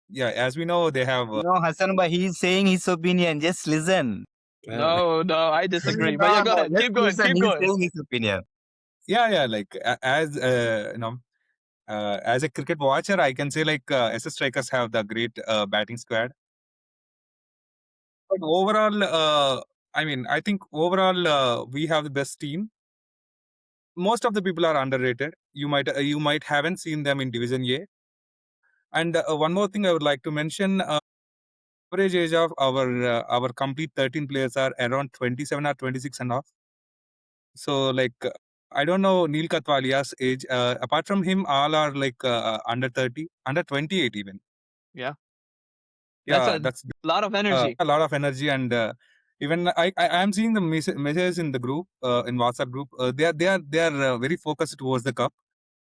Speaker 3: yeah, as we know, they have
Speaker 5: No, Hassan Bhai, he is saying his opinion. Just listen.
Speaker 1: No, I disagree. But yeah,
Speaker 5: No,
Speaker 1: go
Speaker 5: no,
Speaker 1: ahead.
Speaker 5: just
Speaker 1: Keep going.
Speaker 5: listen.
Speaker 1: Keep
Speaker 5: He's
Speaker 1: going.
Speaker 5: saying his opinion.
Speaker 3: yeah, like as as a cricket watcher, I can say like SS strikers have the great batting squad. But overall, I mean, I think overall we have the best team. Most of the people are underrated. You might haven't seen them in Division A. And one more thing I would like to mention: average age of our complete 13 players are around 27 or 26 and off. So like I don't know Neil Katwalia's age. Apart from him, all are like under 30, under 28 even.
Speaker 1: Yeah.
Speaker 3: Yeah,
Speaker 1: That's
Speaker 3: that's
Speaker 1: a lot of energy.
Speaker 3: a lot of energy and even I am seeing the messages in the group in WhatsApp group. They are very focused towards the cup.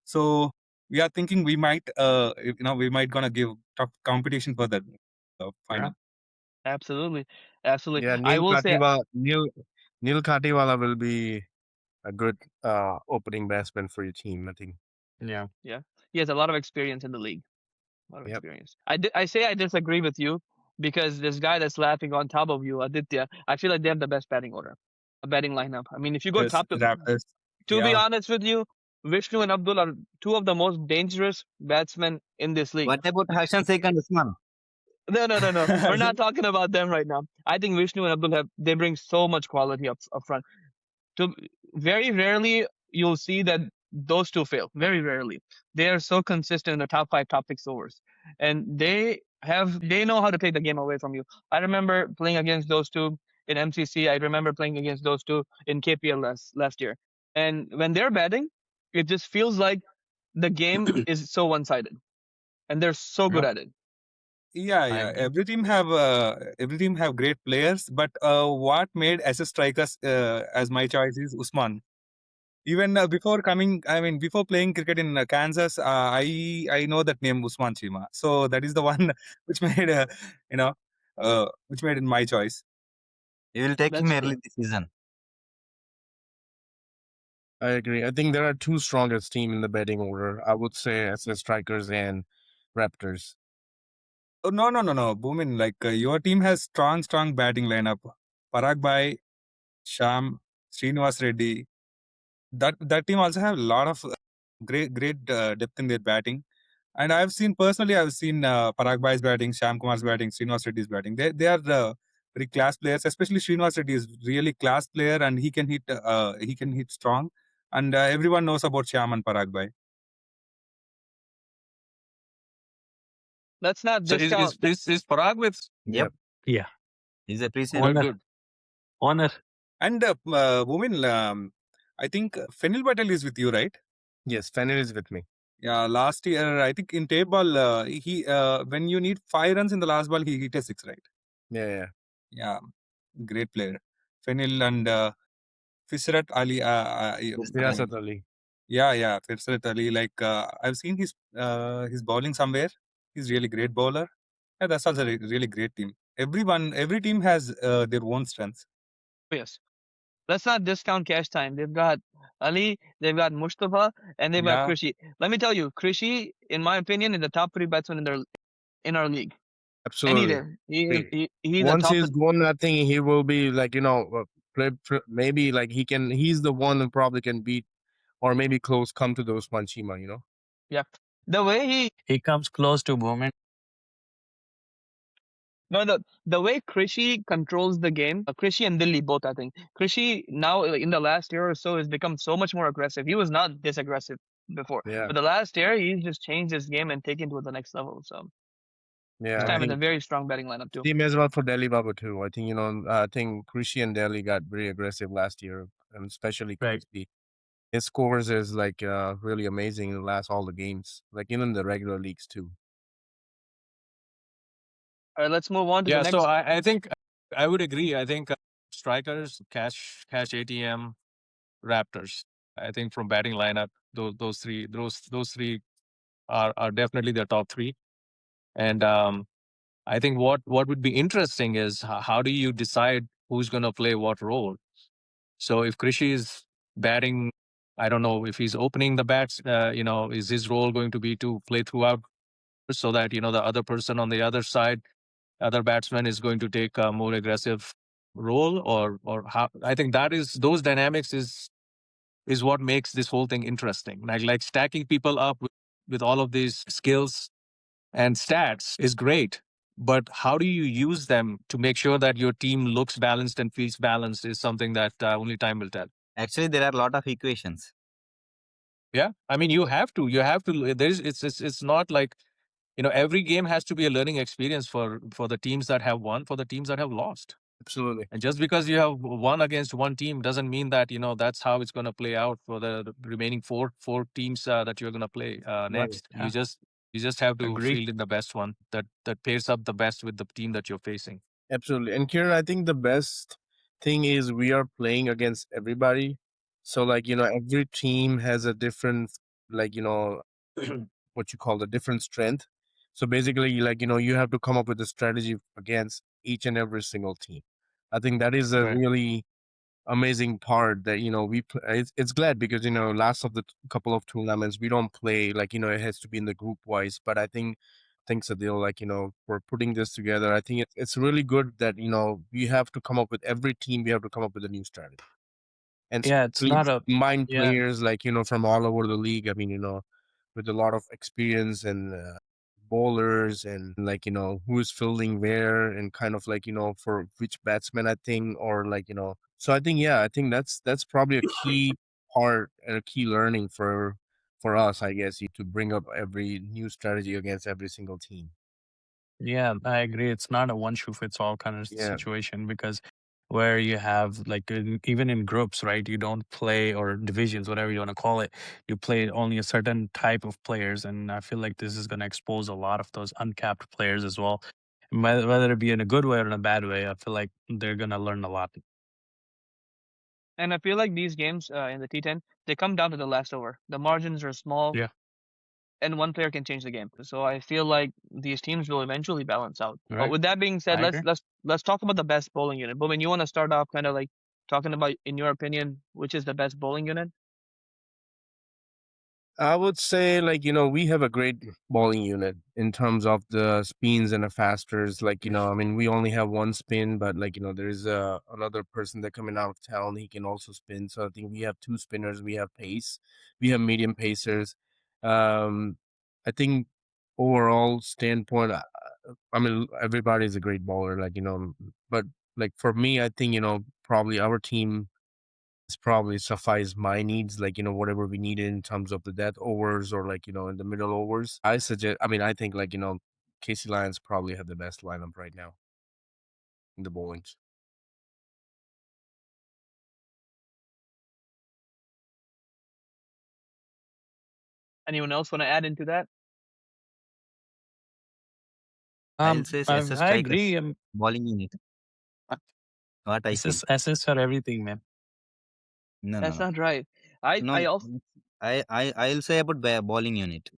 Speaker 3: So we are thinking we might we might gonna give tough competition for the final.
Speaker 1: Absolutely. Absolutely.
Speaker 6: yeah,
Speaker 1: I will say
Speaker 6: Neil Katiwala will be a good opening batsman for your team, I think.
Speaker 4: Yeah.
Speaker 1: yeah, he has a lot of experience in the league. A lot of
Speaker 6: Yep.
Speaker 1: experience. I say I disagree with you because this guy that's laughing on top of you, Aditya, I feel like they have the best batting order, a batting lineup. I mean, if you go
Speaker 3: Yes,
Speaker 1: top
Speaker 3: Raptors.
Speaker 1: to be
Speaker 3: Yeah.
Speaker 1: honest with you, Vishnu and Abdul are two of the most dangerous batsmen in this league.
Speaker 5: What about Hassan Sheikh and Usman?
Speaker 1: No. We're not talking about them right now. I think Vishnu and Abdul they bring so much quality up front. To very rarely you'll see that those two fail. Very rarely. They are so consistent in the top 5, top 6 overs. And they know how to take the game away from you. I remember playing against those two in MCC. I remember playing against those two in KPL last year. And when they're batting, it just feels like the game is so one-sided. And they're so good at it.
Speaker 3: Yeah,
Speaker 4: I
Speaker 3: yeah.
Speaker 4: agree.
Speaker 3: Every team have great players, but what made SS strikers as my choice is Usman. Even before playing cricket in Kansas, I know that name Usman Chima. So that is the one which made you know which made it my choice.
Speaker 5: You will take him
Speaker 1: That's
Speaker 5: early
Speaker 1: true.
Speaker 5: this season.
Speaker 6: I agree. I think there are two strongest team in the batting order. I would say SS Strikers and Raptors.
Speaker 3: Oh no, Boomin. Like your team has strong batting lineup. Parag Bhai, Sham, Srinivas Reddy. That team also have a lot of great depth in their batting. And I've seen Parag Bhai's batting, Sham Kumar's batting, Srinivas Reddy's batting. They are very class players. Especially Srinivas Reddy is really class player, and he can hit strong. And everyone knows about Sham and Parag Bhai.
Speaker 1: let's not
Speaker 2: So
Speaker 1: discount.
Speaker 2: is Parag with?
Speaker 5: Yep.
Speaker 4: Yeah.
Speaker 5: He's a present.
Speaker 2: Good,
Speaker 4: Honor.
Speaker 2: good.
Speaker 4: Honor.
Speaker 3: And women, I think Fenil Patel is with you, right?
Speaker 6: Yes, Fenner is with me.
Speaker 3: Yeah, last year I think in tape ball, he when you need 5 runs in the last ball, he hit a six, right?
Speaker 6: Yeah.
Speaker 3: Yeah, great player. Fenil and Fisrat Ali.
Speaker 6: Firasat Ali.
Speaker 3: Yeah, Fisrat Ali. Like I've seen his bowling somewhere. He's really great bowler. Yeah, that's also a really great team. Every team has their own strengths.
Speaker 1: Yes. Let's not discount Cash Time. They've got Ali, they've got Mustafa, and they've got
Speaker 3: Yeah,
Speaker 1: Krishi. Let me tell you, Krishi, in my opinion, is the top three batsmen in our league. Any
Speaker 6: Absolutely.
Speaker 1: day. He's a
Speaker 6: Once
Speaker 1: top.
Speaker 6: he's gone, I think he will be like, maybe like he's the one who probably can beat or maybe close come to those Panchima.
Speaker 1: Yeah. The way
Speaker 4: He comes close to Bowman.
Speaker 1: no the way Krishi controls the game, Krishi and Dilly both, I think. Krishi now in the last year or so has become so much more aggressive. He was not this aggressive before,
Speaker 6: Yeah.
Speaker 1: but the last year he's just changed his game and taken it to the next level. So
Speaker 6: Yeah.
Speaker 1: this
Speaker 6: I
Speaker 1: time is a
Speaker 6: think
Speaker 1: very strong batting lineup too.
Speaker 6: team as well for Delhi Babu too. I think, I think Krishi and Delhi got very aggressive last year, and especially
Speaker 4: Right.
Speaker 6: Krishi. His scores is like really amazing in the last all the games, like even the regular leagues too.
Speaker 1: All right, let's move on to the
Speaker 2: Yeah,
Speaker 1: next.
Speaker 2: so I think I would agree. I think strikers, cash ATM, Raptors. I think from batting lineup, those three are definitely the top three. And I think what would be interesting is how do you decide who's going to play what role? So if Krishi is batting, I don't know if he's opening the bats. Is his role going to be to play throughout so that the other person on the other side, other batsman is going to take a more aggressive role, or how? I think that is those dynamics is what makes this whole thing interesting. Like stacking people up with all of these skills and stats is great, but how do you use them to make sure that your team looks balanced and feels balanced is something that only time will tell.
Speaker 5: Actually, there are a lot of equations.
Speaker 2: Yeah, I mean you have to. There's it's not like every game has to be a learning experience for the teams that have won, for the teams that have lost.
Speaker 6: Absolutely.
Speaker 2: And just because you have won against one team doesn't mean that that's how it's going to play out for the remaining four teams that you're going to play
Speaker 6: Right.
Speaker 2: next.
Speaker 4: Yeah.
Speaker 2: You just have to
Speaker 4: Agree.
Speaker 2: field in the best one that pairs up the best with the team that you're facing.
Speaker 6: Absolutely. And Kieran, I think the best thing is we are playing against everybody. So like, every team has a different like, what you call the different strength. So basically like, you have to come up with a strategy against each and every single team. I think that is a
Speaker 2: Right.
Speaker 6: really amazing part that it's glad because last of the couple of tournaments we don't play like it has to be in the group wise, but I think thanks a deal like for putting this together. I think it's really good that we have to come up with every team, we have to come up with a new strategy, and
Speaker 4: Yeah, it's
Speaker 6: especially
Speaker 4: not a
Speaker 6: mind
Speaker 4: yeah.
Speaker 6: players like from all over the league. I mean with a lot of experience and bowlers and like who is fielding where and kind of like for which batsman I think, or like so I think that's probably a key part and a key learning for us, I guess, to bring up every new strategy against every single team.
Speaker 4: Yeah, I agree. It's not a one shoe fits all kind of
Speaker 6: Yeah.
Speaker 4: situation because where you have like even in groups, right? You don't play or divisions, whatever you want to call it. You play only a certain type of players, and I feel like this is going to expose a lot of those uncapped players as well. Whether it be in a good way or in a bad way, I feel like they're going to learn a lot.
Speaker 1: And I feel like these games in the T10, they come down to the last over. The margins are small.
Speaker 4: Yeah.
Speaker 1: And one player can change the game. So I feel like these teams will eventually balance out. But
Speaker 4: Right.
Speaker 1: with that being said,
Speaker 4: I agree.
Speaker 1: let's talk about the best bowling unit. Bowman, you want to start off kind of like talking about, in your opinion, which is the best bowling unit?
Speaker 6: I would say like we have a great bowling unit in terms of the spins and the fasters. Like I mean we only have one spin, but like there's another person that coming out of town. He can also spin. So I think we have two spinners. We have pace. We have medium pacers. Um, I think overall standpoint, I mean everybody's a great bowler. Like but like for me, I think probably our team probably suffice my needs, like whatever we needed in terms of the death overs or like in the middle overs. I think like KC Lions probably have the best lineup right now in the bowlings.
Speaker 1: Anyone else want to add into that?
Speaker 5: I'll say SS
Speaker 4: I agree.
Speaker 5: strikers, bowling unit. What I feel.
Speaker 4: Assist for everything, man.
Speaker 5: No, no,
Speaker 1: That's
Speaker 5: no.
Speaker 1: not right. I
Speaker 5: No,
Speaker 1: I also
Speaker 5: I'll say about bowling unit.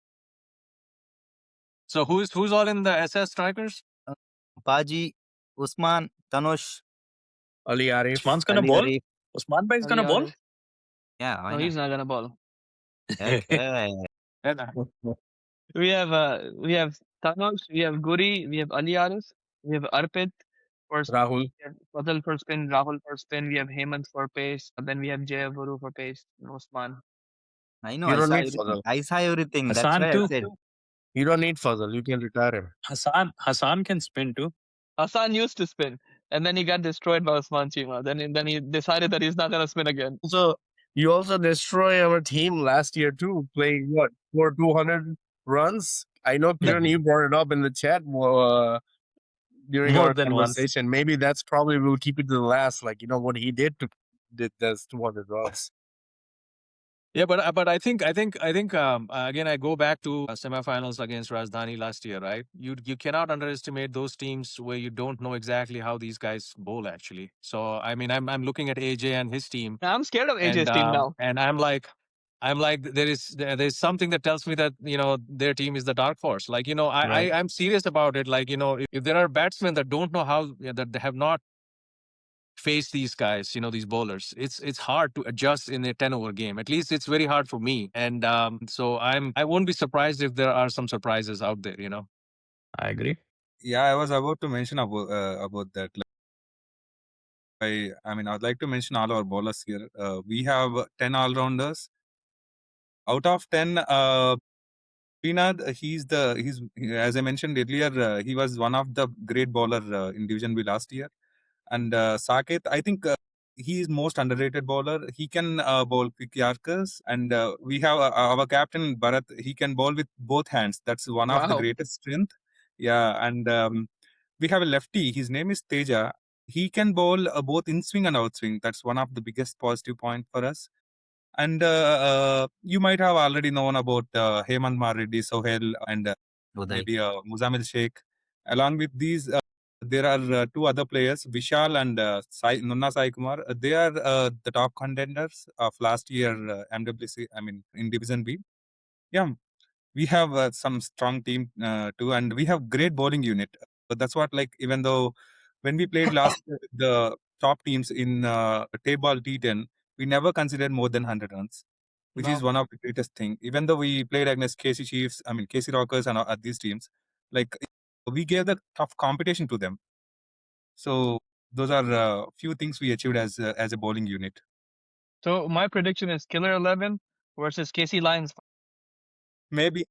Speaker 2: So who's all in the SS strikers?
Speaker 5: Paji, Usman, Tanush,
Speaker 6: Ali Arif.
Speaker 4: Usman's gonna
Speaker 5: Ali
Speaker 4: bowl.
Speaker 5: Arif.
Speaker 4: Usman bhai is
Speaker 1: Ali
Speaker 4: gonna bowl.
Speaker 1: Arif.
Speaker 5: Yeah, why
Speaker 1: No,
Speaker 5: not?
Speaker 1: he's not gonna bowl.
Speaker 5: Okay.
Speaker 2: And,
Speaker 1: We have Thanos, we have Guri, we have Ali Arif, we have Arpit for spin,
Speaker 6: Rahul.
Speaker 1: we have Fadl for spin, Rahul for spin, we have Hemant for pace, and then we have Jayaguru for pace, and Osman.
Speaker 5: I know.
Speaker 6: You
Speaker 5: I
Speaker 6: don't
Speaker 5: saw
Speaker 6: need
Speaker 5: everything.
Speaker 6: Fazal.
Speaker 5: I saw everything. That's
Speaker 4: Hassan
Speaker 5: why I
Speaker 4: too.
Speaker 5: said.
Speaker 6: You don't need Fazal. You can retire him.
Speaker 4: Hassan can spin too.
Speaker 1: Hassan used to spin, and then he got destroyed by Osman Chima. Then he decided that he's not gonna spin again.
Speaker 6: Also, you also destroy our team last year too, playing what for 200 runs. I know, Kiran, you brought it up in the chat during
Speaker 4: More
Speaker 6: our
Speaker 4: than once.
Speaker 6: conversation. Maybe that's probably we'll keep it to the last. Like what he did those 200 runs.
Speaker 2: yeah, but I think again I go back to semifinals against Rajdhani last year, right? You cannot underestimate those teams where you don't know exactly how these guys bowl actually. So I mean I'm looking at AJ and his team,
Speaker 1: I'm scared of AJ's
Speaker 2: and
Speaker 1: team now.
Speaker 2: and I'm like there's something that tells me that their team is the dark horse. Like
Speaker 6: Right.
Speaker 2: I'm serious about it. Like if there are batsmen that don't know how that they have not face these guys, these bowlers, it's hard to adjust in a 10 over game. At least it's very hard for me, and so I won't be surprised if there are some surprises out there.
Speaker 4: I agree.
Speaker 3: Yeah, I was about to mention about that. I mean, I'd like to mention all our bowlers here. We have 10 all-rounders. Out of 10, Srinath, he's as I mentioned earlier, he was one of the great bowler in Division B last year. And Saket, I think he is most underrated bowler. He can bowl quick Yorkers, and we have our captain Bharat. He can bowl with both hands. That's one of the
Speaker 1: Wow.
Speaker 3: greatest strength. Yeah, and we have a lefty. His name is Teja. He can bowl both in swing and out swing. That's one of the biggest positive point for us. And you might have already known about Hemant Reddy, Sohail, and
Speaker 5: Uday.
Speaker 3: maybe Muzamil Sheikh. Along with these, there are two other players, Vishal and Nunna Sai Kumar. They are the top contenders of last year MWC, I mean, in Division B. Yeah, we have some strong team too, and we have great bowling unit. But that's what, like, even though when we played last year with the top teams in table T10, we never considered more than 100 runs, which is
Speaker 1: No.
Speaker 3: one of the greatest thing. Even though we played against KC Chiefs, I mean KC Rockers and these teams, like we gave the tough competition to them. So those are few things we achieved as a bowling unit.
Speaker 1: So my prediction is Killer 11 versus KC Lions.
Speaker 3: Maybe.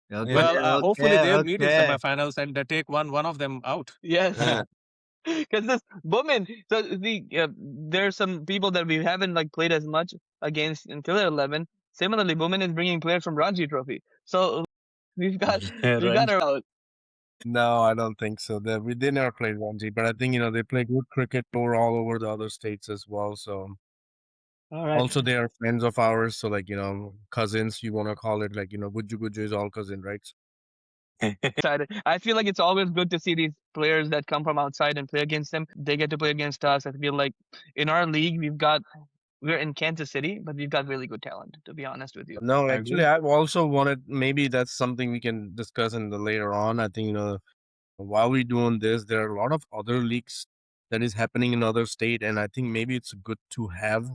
Speaker 5: Okay.
Speaker 2: Well, hopefully they'll meet in
Speaker 5: Okay.
Speaker 2: semifinals and take one of them out.
Speaker 1: Yes. Because this Bowman, so there's some people that we haven't like played as much against in Killer 11. Similarly, Bowman is bringing players from Ranji Trophy, so we've got
Speaker 4: Ranji.
Speaker 1: our
Speaker 6: No, I don't think so. They never played Ranji, but I think they play good cricket all over the other states as well. So
Speaker 1: all right.
Speaker 6: also they are friends of ours. So like cousins, you want to call it, like Guju Guju is all cousin, right?
Speaker 1: Excited. I feel like it's always good to see these players that come from outside and play against them. They get to play against us. I feel like in our league we're in Kansas City, but we've got really good talent. To be honest with you.
Speaker 6: No,
Speaker 4: I
Speaker 6: actually,
Speaker 4: agree.
Speaker 6: I've also wanted. Maybe that's something we can discuss in the later on. I think while we're doing this, there are a lot of other leagues that is happening in other state, and I think maybe it's good to have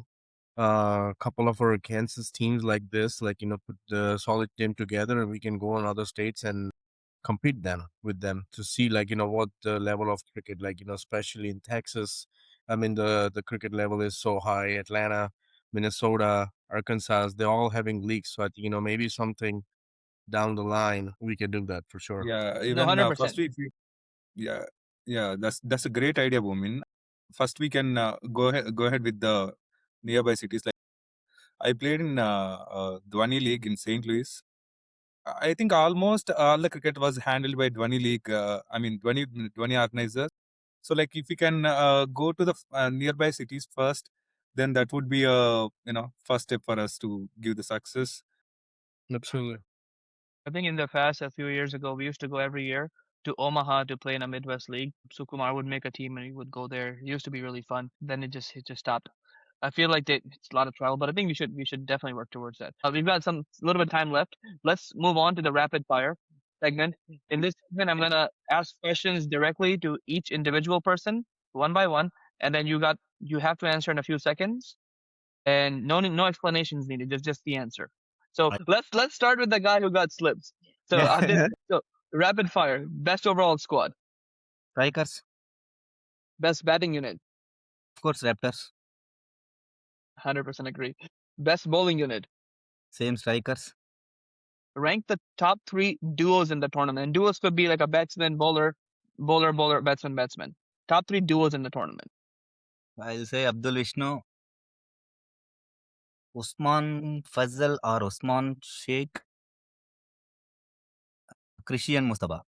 Speaker 6: a couple of our Kansas teams like this, like put the solid team together, and we can go on other states and compete with them to see like what the level of cricket, like especially in Texas. I mean the cricket level is so high. Atlanta, Minnesota, Arkansas, they're all having leagues. So I think maybe something down the line we can do that for sure.
Speaker 3: Yeah,
Speaker 1: No,
Speaker 3: even
Speaker 1: 100%.
Speaker 3: firstly, if we, yeah, that's a great idea, Bhumin. First, we can go ahead with the nearby cities. Like I played in Dhwani League in St. Louis. I think almost all the cricket was handled by Dhwani League. Dhwani organizers. So, like, if we can go to the nearby cities first, then that would be a first step for us to give the success.
Speaker 6: Absolutely.
Speaker 1: I think in the past, a few years ago, we used to go every year to Omaha to play in a Midwest league. Sukumar would make a team and he would go there. It used to be really fun. Then it just stopped. I feel like it's a lot of travel, but I think we should definitely work towards that. We've got some little bit of time left. Let's move on to the rapid fire segment. In this segment, I'm gonna ask questions directly to each individual person, one by one, and then you have to answer in a few seconds, and no explanations needed, just the answer. So let's start with the guy who got slips. So so rapid fire. Best overall squad.
Speaker 5: Strikers,
Speaker 1: Best batting unit.
Speaker 5: of course, Raptors.
Speaker 1: 100% agree. Best bowling unit.
Speaker 5: Same strikers.
Speaker 1: Rank the top 3 duos in the tournament. And duos could be like a batsman, bowler, batsman, batsman. Top 3 duos in the tournament.
Speaker 5: I'll say Abdul Vishnu, Usman Fazal or Usman Sheikh, Christian Mustafa,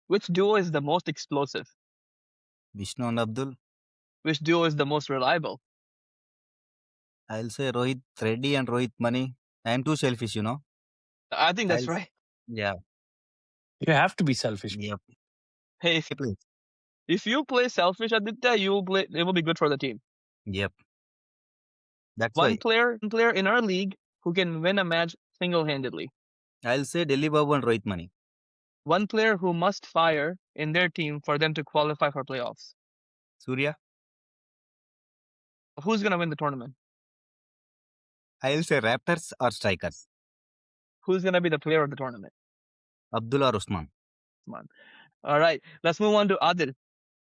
Speaker 1: Which duo is the most explosive?
Speaker 5: Vishnu and Abdul.
Speaker 1: Which duo is the most reliable?
Speaker 5: I'll say Rohit Reddy and Rohit Mani. I'm too selfish, you know.
Speaker 1: I think that's
Speaker 5: I'll-
Speaker 1: right.
Speaker 5: Yeah.
Speaker 4: You have to be selfish.
Speaker 5: Yep.
Speaker 1: Hey,
Speaker 5: Please.
Speaker 1: if you play selfish, Aditya, it will be good for the team.
Speaker 5: Yep. That's
Speaker 1: One
Speaker 5: why
Speaker 1: player in our league who can win a match single-handedly.
Speaker 5: I'll say Delhi Babu and Rohit Mani.
Speaker 1: One player who must fire in their team for them to qualify for playoffs.
Speaker 5: Surya.
Speaker 1: Who's gonna win the tournament?
Speaker 5: I'll say Raptors or strikers.
Speaker 1: Who's gonna be the player of the tournament?
Speaker 5: Abdul or Usman.
Speaker 1: Come on. All right, let's move on to Adil.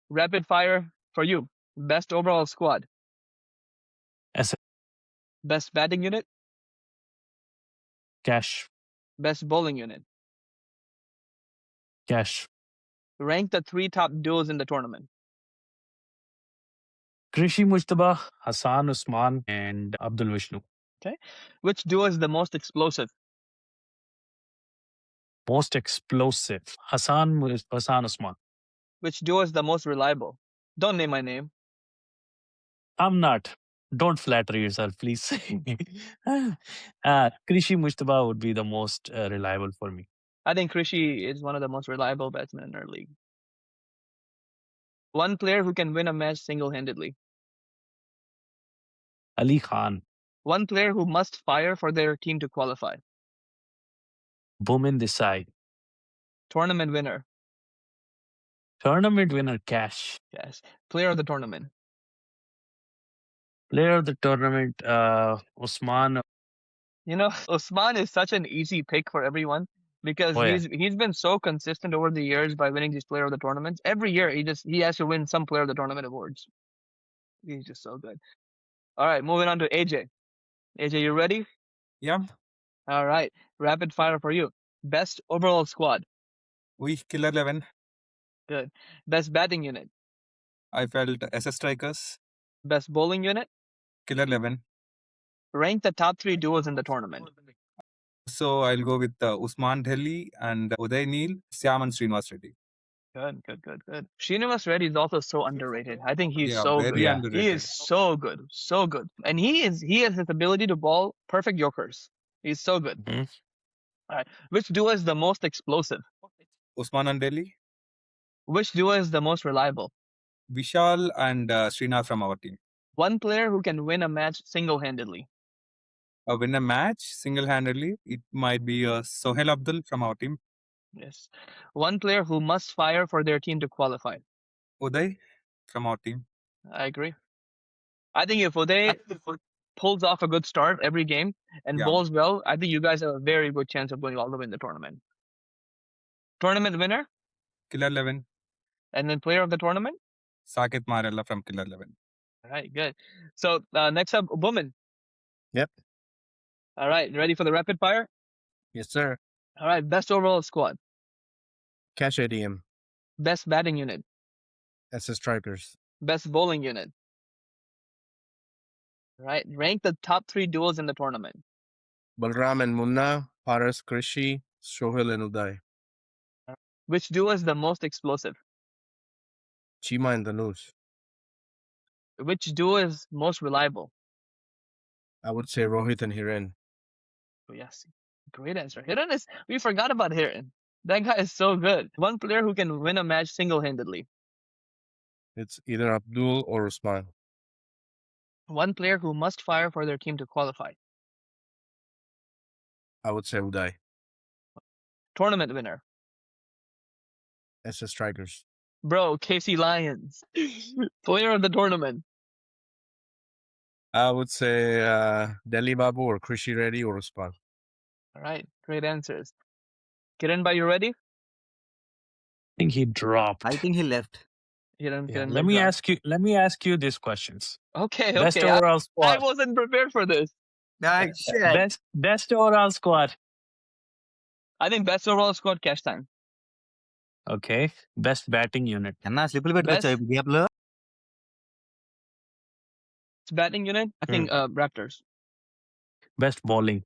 Speaker 1: Rapid fire for you. Best overall squad.
Speaker 4: As
Speaker 1: Best batting unit.
Speaker 4: cash,
Speaker 1: Best bowling unit.
Speaker 4: cash.
Speaker 1: Rank the 3 top duos in the tournament.
Speaker 4: Krishi Mujtaba, Hassan Usman, and Abdul Vishnu.
Speaker 1: Which duo is the most explosive?
Speaker 4: Most explosive. Hassan Usman.
Speaker 1: Which duo is the most reliable? Don't name my name.
Speaker 4: I'm not. Don't flatter yourself, please. Krishi Mujtaba would be the most reliable for me.
Speaker 1: I think Krishi is one of the most reliable batsmen in our league. One player who can win a match single-handedly.
Speaker 4: Ali Khan,
Speaker 1: One player who must fire for their team to qualify.
Speaker 4: Bowman Desai.
Speaker 1: Tournament winner.
Speaker 4: Tournament winner, cash.
Speaker 1: Yes. Player of the tournament.
Speaker 4: Player of the tournament, Usman.
Speaker 1: You know, Usman is such an easy pick for everyone because
Speaker 4: Oh, yeah.
Speaker 1: he's been so consistent over the years by winning these player of the tournaments. Every year he has to win some player of the tournament awards. He's just so good. All right, moving on to AJ. AJ, you ready?
Speaker 3: Yeah,
Speaker 1: All right. Rapid fire for you. Best overall squad.
Speaker 3: we Killer 11.
Speaker 1: Good. Best batting unit.
Speaker 3: I felt SS Strikers,
Speaker 1: Best bowling unit.
Speaker 3: Killer 11.
Speaker 1: Rank the top 3 duos in the tournament.
Speaker 3: So I'll go with Usman Delhi and Uday Neil, Syam and Srinivas Reddy.
Speaker 1: Good. Srinivas Reddy is also so underrated. I think he's
Speaker 3: Yeah,
Speaker 1: so
Speaker 3: very
Speaker 1: good.
Speaker 4: Yeah.
Speaker 1: He
Speaker 3: underrated.
Speaker 1: is so good. And he has his ability to ball perfect yokers. He's so good.
Speaker 4: Mhm.
Speaker 1: All right. Which duo is the most explosive?
Speaker 3: Usman and Delhi,
Speaker 1: Which duo is the most reliable?
Speaker 3: Vishal and Srinath from our team.
Speaker 1: One player who can win a match single-handedly.
Speaker 3: Win a match single-handedly, it might be Sohail Abdul from our team.
Speaker 1: Yes. One player who must fire for their team to qualify.
Speaker 3: Uday from our team.
Speaker 1: I agree. I think if Uday pulls off a good start every game and
Speaker 3: Yeah.
Speaker 1: bowls well, I think you guys have a very good chance of going all the way in the tournament. Tournament winner
Speaker 3: Killer 11,
Speaker 1: and then player of the tournament.
Speaker 3: Saket Marella from Killer 11.
Speaker 1: All right, good. So next up, woman.
Speaker 6: Yep.
Speaker 1: All right, ready for the rapid fire?
Speaker 6: Yes, sir.
Speaker 1: All right, best overall squad,
Speaker 6: Cash ADM.
Speaker 1: best batting unit,
Speaker 6: SS Strikers.
Speaker 1: best bowling unit. All right, rank the top 3 duos in the tournament.
Speaker 6: Balram and Munna, Paras Krishi, Sohil and Uday.
Speaker 1: Which duo is the most explosive?
Speaker 6: Chima and Danush.
Speaker 1: Which duo is most reliable?
Speaker 6: I would say Rohit and Hiren.
Speaker 1: Oh, yes, great answer. Hiran is. We forgot about Hiran. That guy is so good. One player who can win a match single-handedly.
Speaker 6: It's either Abdul or Usman.
Speaker 1: One player who must fire for their team to qualify.
Speaker 6: I would say Uday.
Speaker 1: Tournament winner.
Speaker 6: SS Strikers.
Speaker 1: Bro, KC Lions. Player of the tournament.
Speaker 6: I would say Delhi Babu or Krishi Reddy or Usman.
Speaker 1: All right, great answers. Kiran, bhai, you ready?
Speaker 4: I think he dropped.
Speaker 5: I think he left.
Speaker 1: Kiran,
Speaker 4: Yeah,
Speaker 1: Kiran
Speaker 4: let
Speaker 1: might
Speaker 4: me
Speaker 1: drop.
Speaker 4: ask you these questions.
Speaker 1: Okay,
Speaker 4: Best
Speaker 1: okay.
Speaker 4: overall
Speaker 1: I
Speaker 4: squad.
Speaker 1: wasn't prepared for this.
Speaker 5: Ah, shit.
Speaker 4: Best overall squad.
Speaker 1: I think best overall squad cash time.
Speaker 4: Okay. Best batting unit.
Speaker 5: Enna slip
Speaker 1: Best
Speaker 5: gap lo.
Speaker 1: batting unit. I think Raptors.
Speaker 4: Best bowling.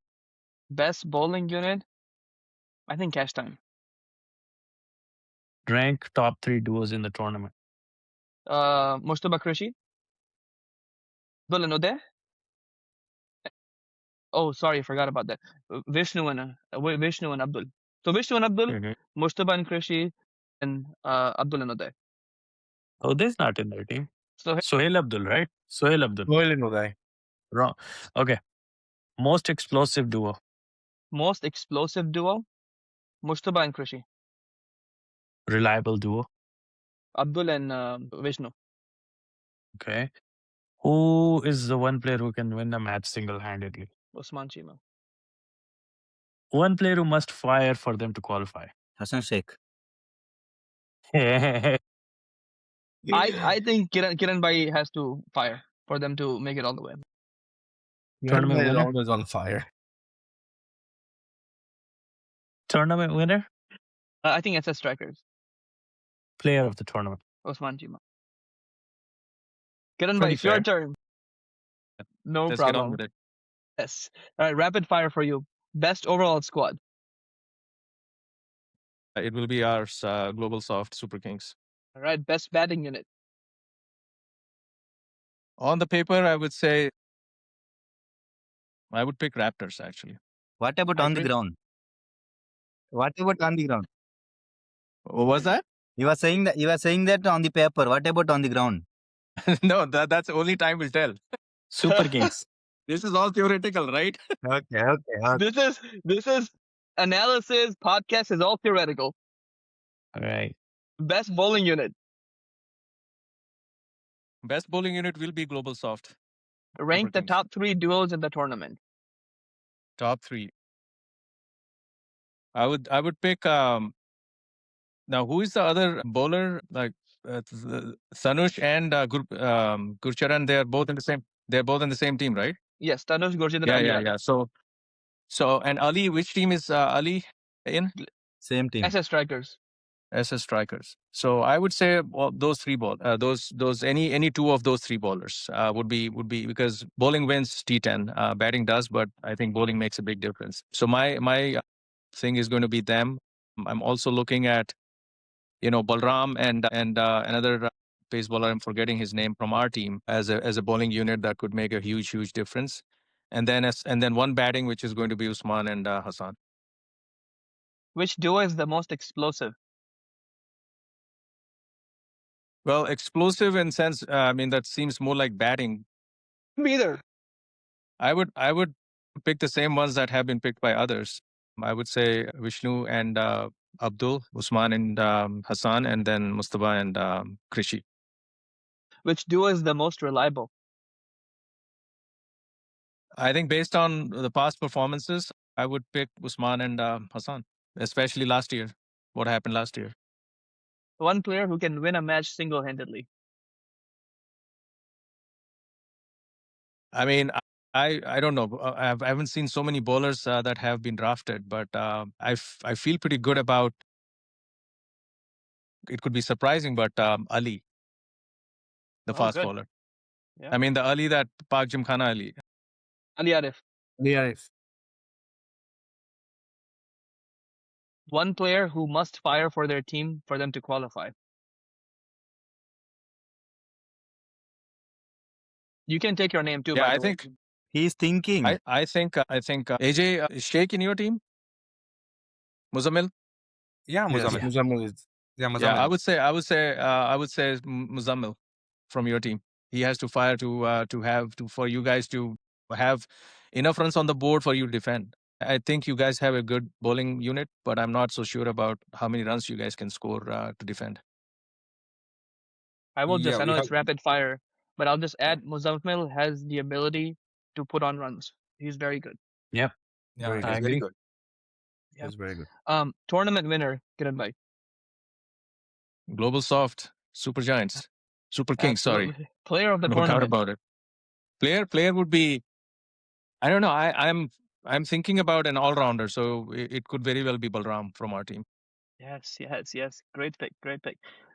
Speaker 1: Best bowling unit. I think cash time.
Speaker 4: Rank top 3 duos in the tournament.
Speaker 1: Mustaba Krishi. Abdul. Oh, sorry, I forgot about that. Vishnu and Abdul. So Vishnu and Abdul,
Speaker 4: Mhm.
Speaker 1: Mustaba and Krishi, and Abdul and Uday.
Speaker 4: Oh, this not in their team.
Speaker 1: So
Speaker 4: Sohail Abdul, right? Sohail Abdul.
Speaker 6: Sohil and Uday.
Speaker 4: Wrong. Okay. Most explosive duo.
Speaker 1: most explosive duo, Mustaba and Krishi.
Speaker 4: Reliable duo.
Speaker 1: Abdul and Vishnu.
Speaker 4: Okay. Who is the one player who can win a match single-handedly?
Speaker 1: Usman Chima.
Speaker 4: One player who must fire for them to qualify.
Speaker 5: Hassan Sheikh.
Speaker 1: I think Kiran Bhai has to fire for them to make it all the way.
Speaker 4: Tournament
Speaker 6: Hiren is
Speaker 4: winner?
Speaker 6: always on fire.
Speaker 4: Tournament winner?
Speaker 1: I think SS Strikers.
Speaker 4: Player of the tournament.
Speaker 1: Usman Chima. Kiran Bhai,
Speaker 2: Pretty
Speaker 1: it's your
Speaker 2: fair.
Speaker 1: turn. No
Speaker 2: Let's get on
Speaker 1: problem.
Speaker 2: with it.
Speaker 1: Yes. All right, rapid fire for you. Best overall squad.
Speaker 2: It will be our Global Soft Super Kings.
Speaker 1: All right, best batting unit.
Speaker 2: On the paper, I would say I would pick Raptors actually.
Speaker 5: What about
Speaker 1: I
Speaker 5: on the
Speaker 1: agree.
Speaker 5: ground? What about on the ground?
Speaker 2: What was that?
Speaker 5: You were saying that on the paper. What about on the ground?
Speaker 2: No, that's only time will tell.
Speaker 4: Super Kings.
Speaker 2: This is all theoretical, right?
Speaker 5: Okay.
Speaker 1: This is analysis. Podcast is all theoretical.
Speaker 4: All right.
Speaker 1: Best bowling unit.
Speaker 2: Best bowling unit will be Global Soft.
Speaker 1: Rank the
Speaker 2: Kings.
Speaker 1: top 3 duos in the tournament.
Speaker 2: Top 3. I would pick now who is the other bowler like Sanush and Gurcharan, they're both in the same team, right?
Speaker 1: Yes, Tanush Gurjit and Ali Yadav.
Speaker 2: So and Ali, which team is Ali in?
Speaker 5: Same team.
Speaker 1: SS Strikers.
Speaker 2: SS Strikers. So I would say those those any two of those 3 bowlers would be because bowling wins T10, batting does, but I think bowling makes a big difference. So my thing is going to be them. I'm also looking at Balram and another pace bowler. I'm forgetting his name from our team as a bowling unit that could make a huge difference. And then one batting, which is going to be Usman and Hassan.
Speaker 1: Which duo is the most explosive?
Speaker 2: Well, explosive in sense. I mean, that seems more like batting.
Speaker 1: Me either.
Speaker 2: I would pick the same ones that have been picked by others. I would say Vishnu and Abdul, Usman and Hassan, and then Mustafa and Krishi.
Speaker 1: Which duo is the most reliable?
Speaker 2: I think based on the past performances, I would pick Usman and Hassan, especially last year. What happened last year?
Speaker 1: One player who can win a match single-handedly.
Speaker 2: I mean, I don't know. I haven't seen so many bowlers that have been drafted, but I feel pretty good about. It could be surprising, but Ali, the fast
Speaker 1: good.
Speaker 2: bowler.
Speaker 1: Yeah.
Speaker 2: I mean, the Ali that Pak Jimkhana Ali.
Speaker 1: Ali Arif.
Speaker 6: Arif.
Speaker 1: one player who must fire for their team for them to qualify. You can take your name too,
Speaker 2: Yeah,
Speaker 1: by
Speaker 2: I
Speaker 1: the way.
Speaker 2: think
Speaker 5: He's thinking.
Speaker 2: I think AJ, is Sheikh in your team? Muzammil?
Speaker 3: Yeah,
Speaker 6: Yes,
Speaker 3: Muzammil.
Speaker 4: Yeah.
Speaker 6: Muzammil is.
Speaker 3: Yeah,
Speaker 2: Yeah,
Speaker 3: Muzammil is.
Speaker 2: I would say Muzammil from your team. He has to fire to have to for you guys to have enough runs on the board for you to defend. I think you guys have a good bowling unit, but I'm not so sure about how many runs you guys can score to defend.
Speaker 1: I will
Speaker 3: Yeah,
Speaker 1: just, I
Speaker 3: we
Speaker 1: know
Speaker 3: have.
Speaker 1: it's rapid fire, but I'll just add Muzammil has the ability to put on runs. He's very good.
Speaker 4: Yep.
Speaker 3: Yeah,
Speaker 6: Very
Speaker 3: he's
Speaker 4: I
Speaker 6: good.
Speaker 3: very
Speaker 4: agree.
Speaker 3: good.
Speaker 1: Yeah.
Speaker 6: He's very good.
Speaker 1: Tournament winner, good advice.
Speaker 2: Global Soft, Super Giants, Super Kings. Sorry,
Speaker 1: Absolutely. Player of the
Speaker 2: no doubt
Speaker 1: tournament.
Speaker 2: about it. Player would be. I don't know. I'm thinking about an all rounder, so it could very well be Balram from our team.
Speaker 1: Yes. Great pick.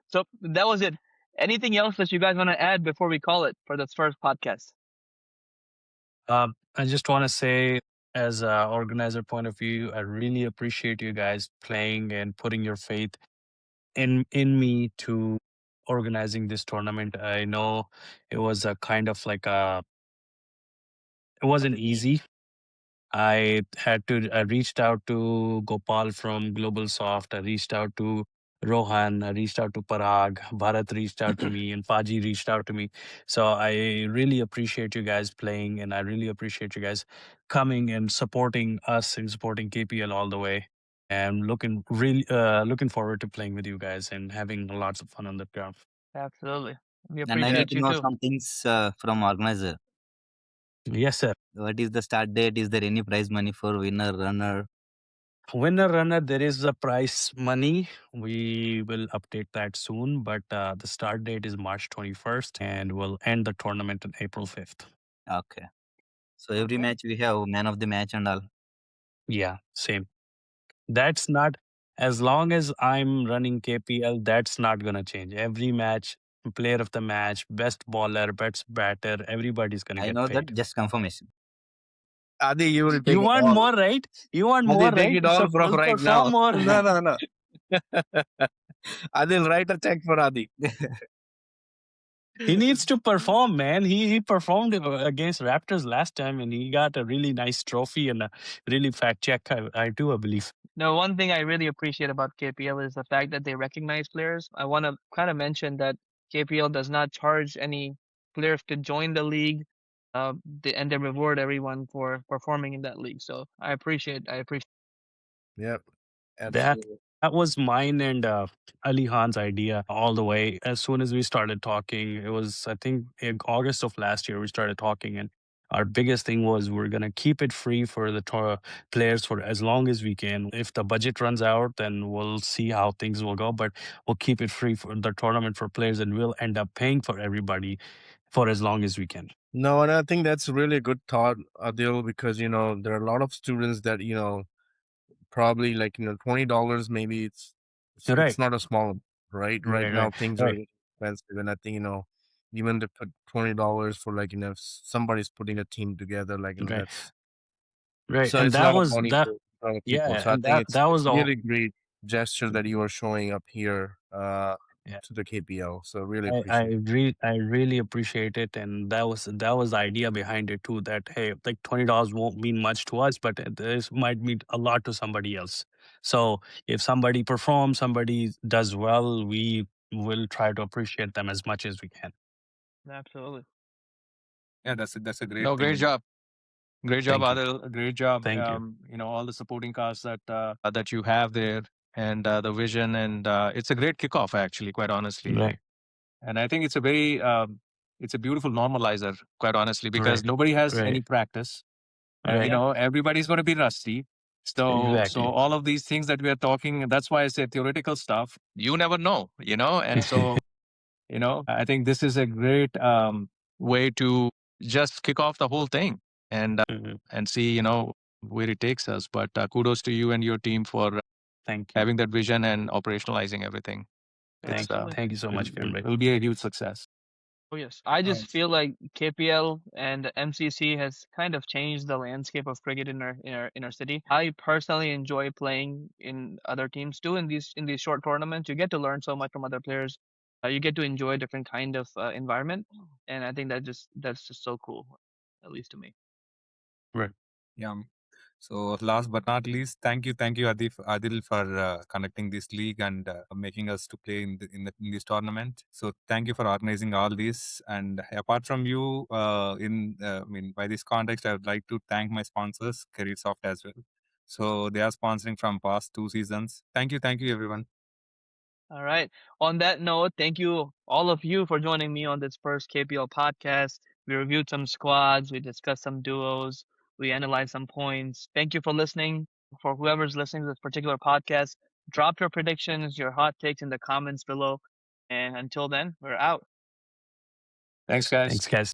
Speaker 1: So that was it. Anything else that you guys want to add before we call it for this first podcast?
Speaker 4: I just want to say, as a organizer point of view, I really appreciate you guys playing and putting your faith in me to organizing this tournament. I know it was a kind of like it wasn't easy. I reached out to Gopal from Global Soft. I reached out to Rohan. I reached out to Parag. Bharat reached out to me, and Faji reached out to me. So I really appreciate you guys playing, and I really appreciate you guys coming and supporting us and supporting KPL all the way. And looking forward to playing with you guys and having lots of fun on the ground.
Speaker 1: Absolutely. We
Speaker 5: And I need
Speaker 1: appreciate
Speaker 5: to
Speaker 1: you
Speaker 5: know
Speaker 1: too.
Speaker 5: some things from organizer.
Speaker 4: Yes, sir.
Speaker 5: What is the start date? Is there any prize money for winner, runner?
Speaker 4: Winner runner, there is a prize money. We will update that soon, but the start date is March 21st and we'll end the tournament on April 5th.
Speaker 5: Okay. So every
Speaker 1: Okay.
Speaker 5: match we have man of the match and all.
Speaker 4: Yeah, same. That's not, as long as I'm running KPL, that's not going to change. Every match, player of the match, best bowler, best batter, everybody's going to
Speaker 5: I
Speaker 4: get
Speaker 5: know that.
Speaker 4: paid.
Speaker 5: Just confirmation.
Speaker 6: Adi, you will
Speaker 4: You
Speaker 6: take it
Speaker 4: want
Speaker 6: all.
Speaker 4: more, right? You want
Speaker 6: Adi,
Speaker 4: more,
Speaker 6: take
Speaker 4: right?
Speaker 6: it all
Speaker 4: So
Speaker 6: from right
Speaker 4: perform
Speaker 6: now.
Speaker 4: more.
Speaker 6: No. Adil, write a check for Adi.
Speaker 4: He needs to perform, man. He performed against Raptors last time, and he got a really nice trophy and a really fat check. I do, I believe.
Speaker 1: Now, one thing I really appreciate about KPL is the fact that they recognize players. I want to kind of mention that KPL does not charge any players to join the league, and they reward everyone for performing in that league. So I appreciate.
Speaker 6: Yep,
Speaker 4: That
Speaker 6: absolutely.
Speaker 4: that was mine and Ali Khan's idea all the way. As soon as we started talking, it was, I think, in August of last year we started talking, and our biggest thing was we're gonna keep it free for the players for as long as we can. If the budget runs out, then we'll see how things will go. But we'll keep it free for the tournament for players, and we'll end up paying for everybody for as long as we can.
Speaker 6: No, and I think that's really a good thought, Adil, because there are a lot of students that probably like $20. Maybe it's
Speaker 4: Right,
Speaker 6: not a small right. Right
Speaker 4: right,
Speaker 6: now
Speaker 4: right,
Speaker 6: things are expensive, and I think even to put $20 for like if somebody's putting a team together, like
Speaker 4: right,
Speaker 6: that's
Speaker 4: right.
Speaker 6: so
Speaker 4: And
Speaker 6: it's a
Speaker 4: that
Speaker 6: lot of
Speaker 4: was
Speaker 6: money
Speaker 4: that.
Speaker 6: for a lot of people.
Speaker 4: Yeah,
Speaker 6: So I
Speaker 4: and
Speaker 6: think
Speaker 4: that
Speaker 6: it's
Speaker 4: that
Speaker 6: it's
Speaker 4: was all.
Speaker 6: really great gesture that you are showing up here
Speaker 4: Yeah.
Speaker 6: to the KPL. So really
Speaker 4: I I
Speaker 6: appreciate it.
Speaker 4: I really appreciate it, and that was the idea behind it too. That hey, like $20 won't mean much to us, but this might mean a lot to somebody else. So if somebody performs, somebody does well, we will try to appreciate them as much as we can.
Speaker 1: Absolutely.
Speaker 3: Yeah, that's a great
Speaker 2: No,
Speaker 3: thing.
Speaker 2: great job. Great job,
Speaker 4: Thank you,
Speaker 2: Adil. Great job.
Speaker 4: thank you.
Speaker 2: All the supporting cast that you have there, and the vision, and it's a great kickoff, actually, quite honestly.
Speaker 4: Right,
Speaker 2: And I think it's a beautiful normalizer, quite honestly, because
Speaker 4: right,
Speaker 2: nobody has
Speaker 4: right,
Speaker 2: any practice.
Speaker 4: right.
Speaker 1: Yeah.
Speaker 2: Everybody's going to be rusty. So
Speaker 4: Exactly.
Speaker 2: all of these things that we are talking, that's why I say theoretical stuff. You never know, and so I think this is a great way to just kick off the whole thing
Speaker 4: Mhm.
Speaker 2: and see where it takes us. But kudos to you and your team for
Speaker 4: Thank you,
Speaker 2: having that vision and operationalizing everything. It's
Speaker 4: thank you,
Speaker 1: Absolutely.
Speaker 4: thank you so much,
Speaker 2: it'll
Speaker 4: Kiran bhai.
Speaker 2: it'll be a huge success.
Speaker 1: Oh yes, I just feel like KPL and MCC has kind of changed the landscape of cricket in our city. I personally enjoy playing in other teams too. In these short tournaments, you get to learn so much from other players. You get to enjoy a different kind of environment, and I think that's just so cool, at least to me.
Speaker 6: Right.
Speaker 3: Yeah. So last but not least, thank you, Adil, for conducting this league and making us to play in this tournament. So thank you for organizing all this. And apart from you, I mean, by this context, I would like to thank my sponsors, CareerSoft as well. So they are sponsoring from past 2 seasons. Thank you, everyone.
Speaker 1: All right. On that note, thank you all of you for joining me on this first KPL podcast. We reviewed some squads, we discussed some duos, we analyzed some points. Thank you for listening. For whoever's listening to this particular podcast, drop your predictions, your hot takes in the comments below. And until then, we're out.
Speaker 2: Thanks, guys.
Speaker 4: Thanks, guys.